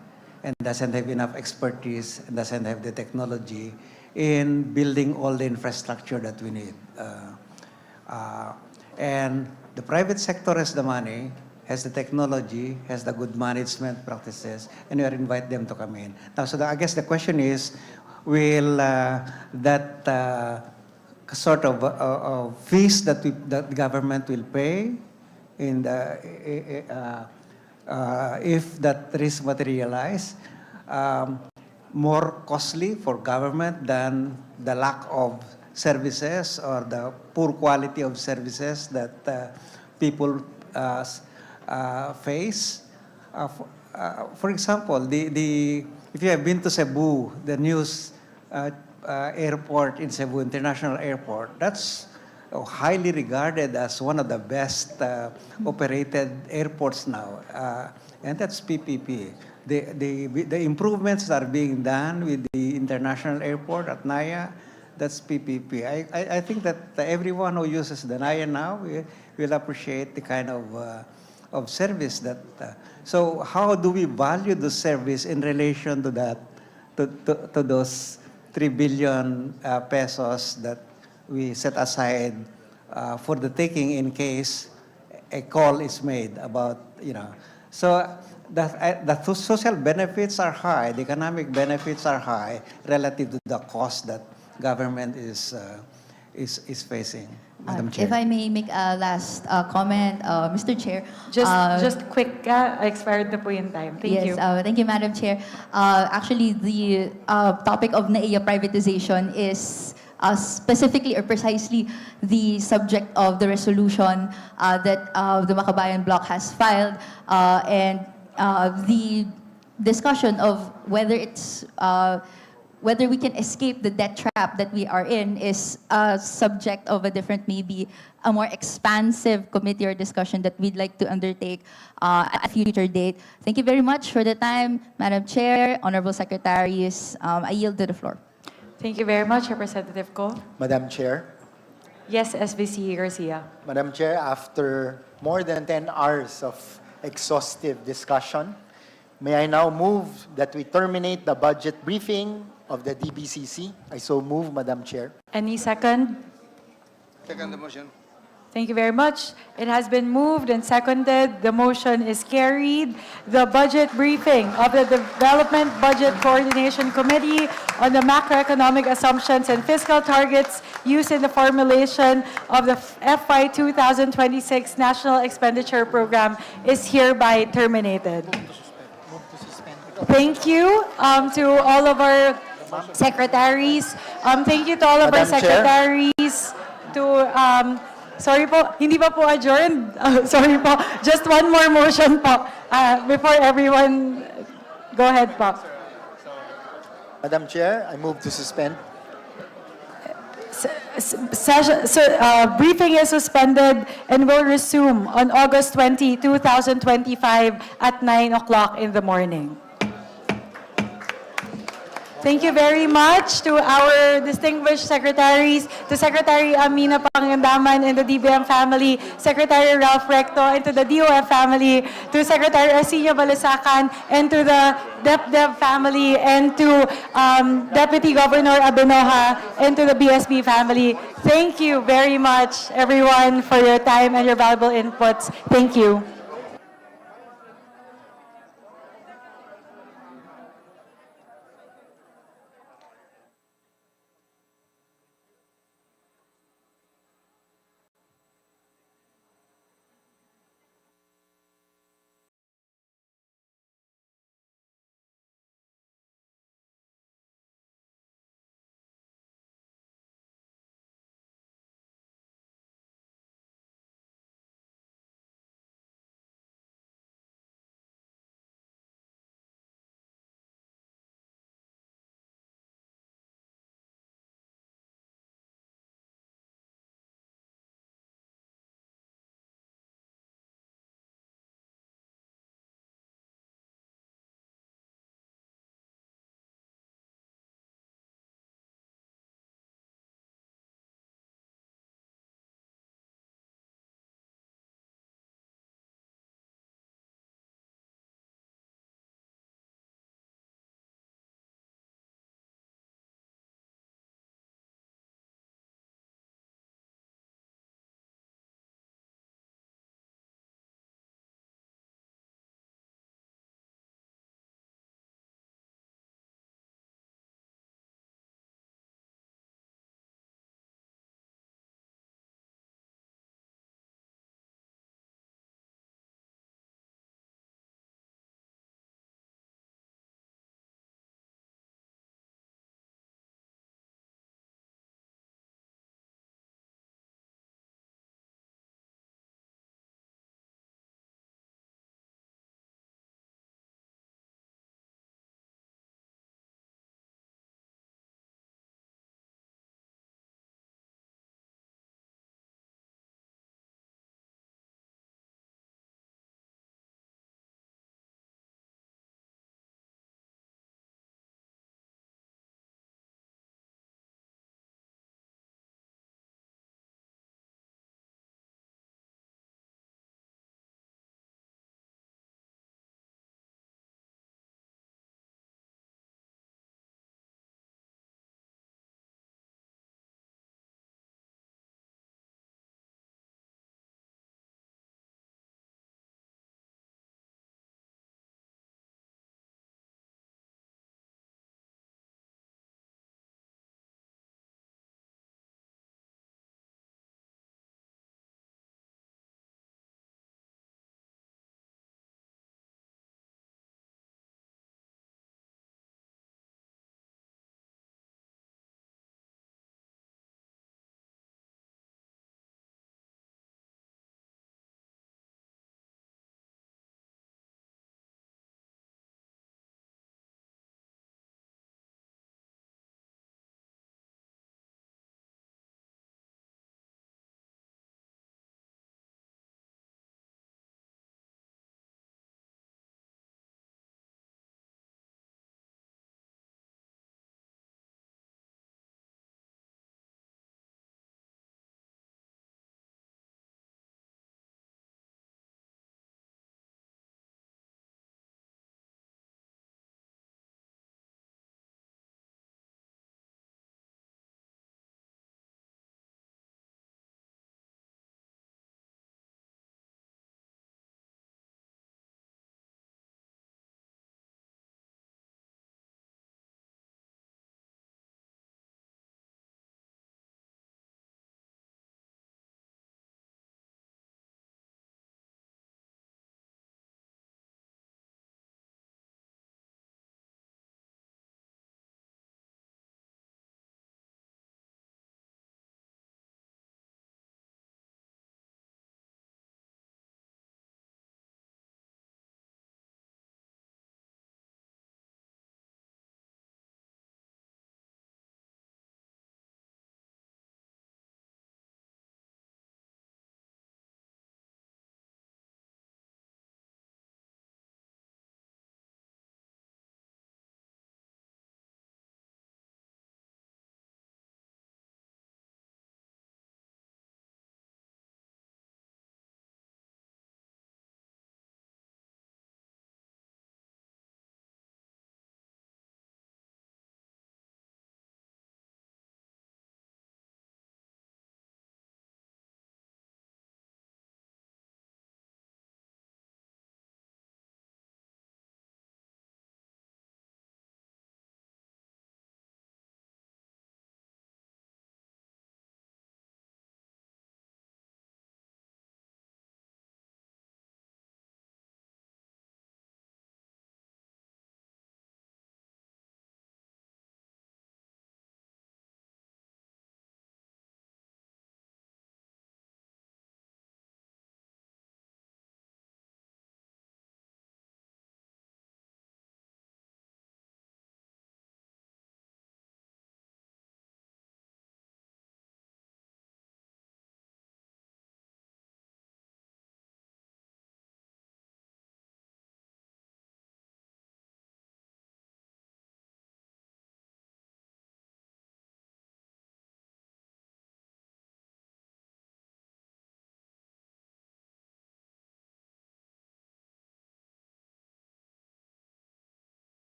and doesn't have enough expertise, and doesn't have the technology in building all the infrastructure that we need. And the private sector has the money, has the technology, has the good management practices, and we invite them to come in. Now, so I guess the question is, will that sort of fees that the government will pay in if that risk materialize, more costly for government than the lack of services or the poor quality of services that people face. For example, if you have been to Cebu, the news airport in Cebu, International Airport, that's highly regarded as one of the best operated airports now, and that's PPP. The improvements that are being done with the international airport at Naya, that's PPP. I think that everyone who uses the Naya now will appreciate the kind of service that. So how do we value the service in relation to that, to those 3 billion pesos that we set aside for the taking in case a call is made about, So the social benefits are high, the economic benefits are high relative to the cost that government is facing. Madam Chair. If I may make a last comment, Mr. Chair. Just quick, expired na po yung time. Thank you. Thank you, Madam Chair. Actually, the topic of NAIA privatization is specifically or precisely the subject of the resolution that the Makabayan Bloc has filed, and the discussion of whether whether we can escape the debt trap that we are in is a subject of a different, maybe a more expansive committee or discussion that we'd like to undertake at a future date. Thank you very much for the time, Madam Chair, Honorable Secretaries. I yield to the floor. Thank you very much, Representative Ko. Madam Chair. Yes, SVC Garcia. Madam Chair, after more than 10 hours of exhaustive discussion, may I now move that we terminate the budget briefing of the DBCC? I so move, Madam Chair. Any second? Second the motion. Thank you very much. It has been moved and seconded. The motion is carried. The budget briefing of the Development Budget Coordination Committee on the macroeconomic assumptions and fiscal targets used in the formulation of the FY 2026 National Expenditure Program is hereby terminated. Thank you to all of our secretaries. Thank you to all of our Madam Chair. secretaries, to Sorry po, hindi pa po adjourned. Sorry po, just one more motion po before everyone, go ahead po. Madam Chair, I move to suspend. Briefing is suspended and will resume on August 20, 2025 at 9 o'clock in the morning. Thank you very much to our distinguished secretaries, to Secretary Amina Pangandaman and the DBM family, Secretary Ralph Recto, and to the DOF family, to Secretary Arsenio Balasacan, and to the DEPDev family, and to Deputy Governor Abenoja, and to the BSP family. Thank you very much, everyone, for your time and your valuable inputs. Thank you.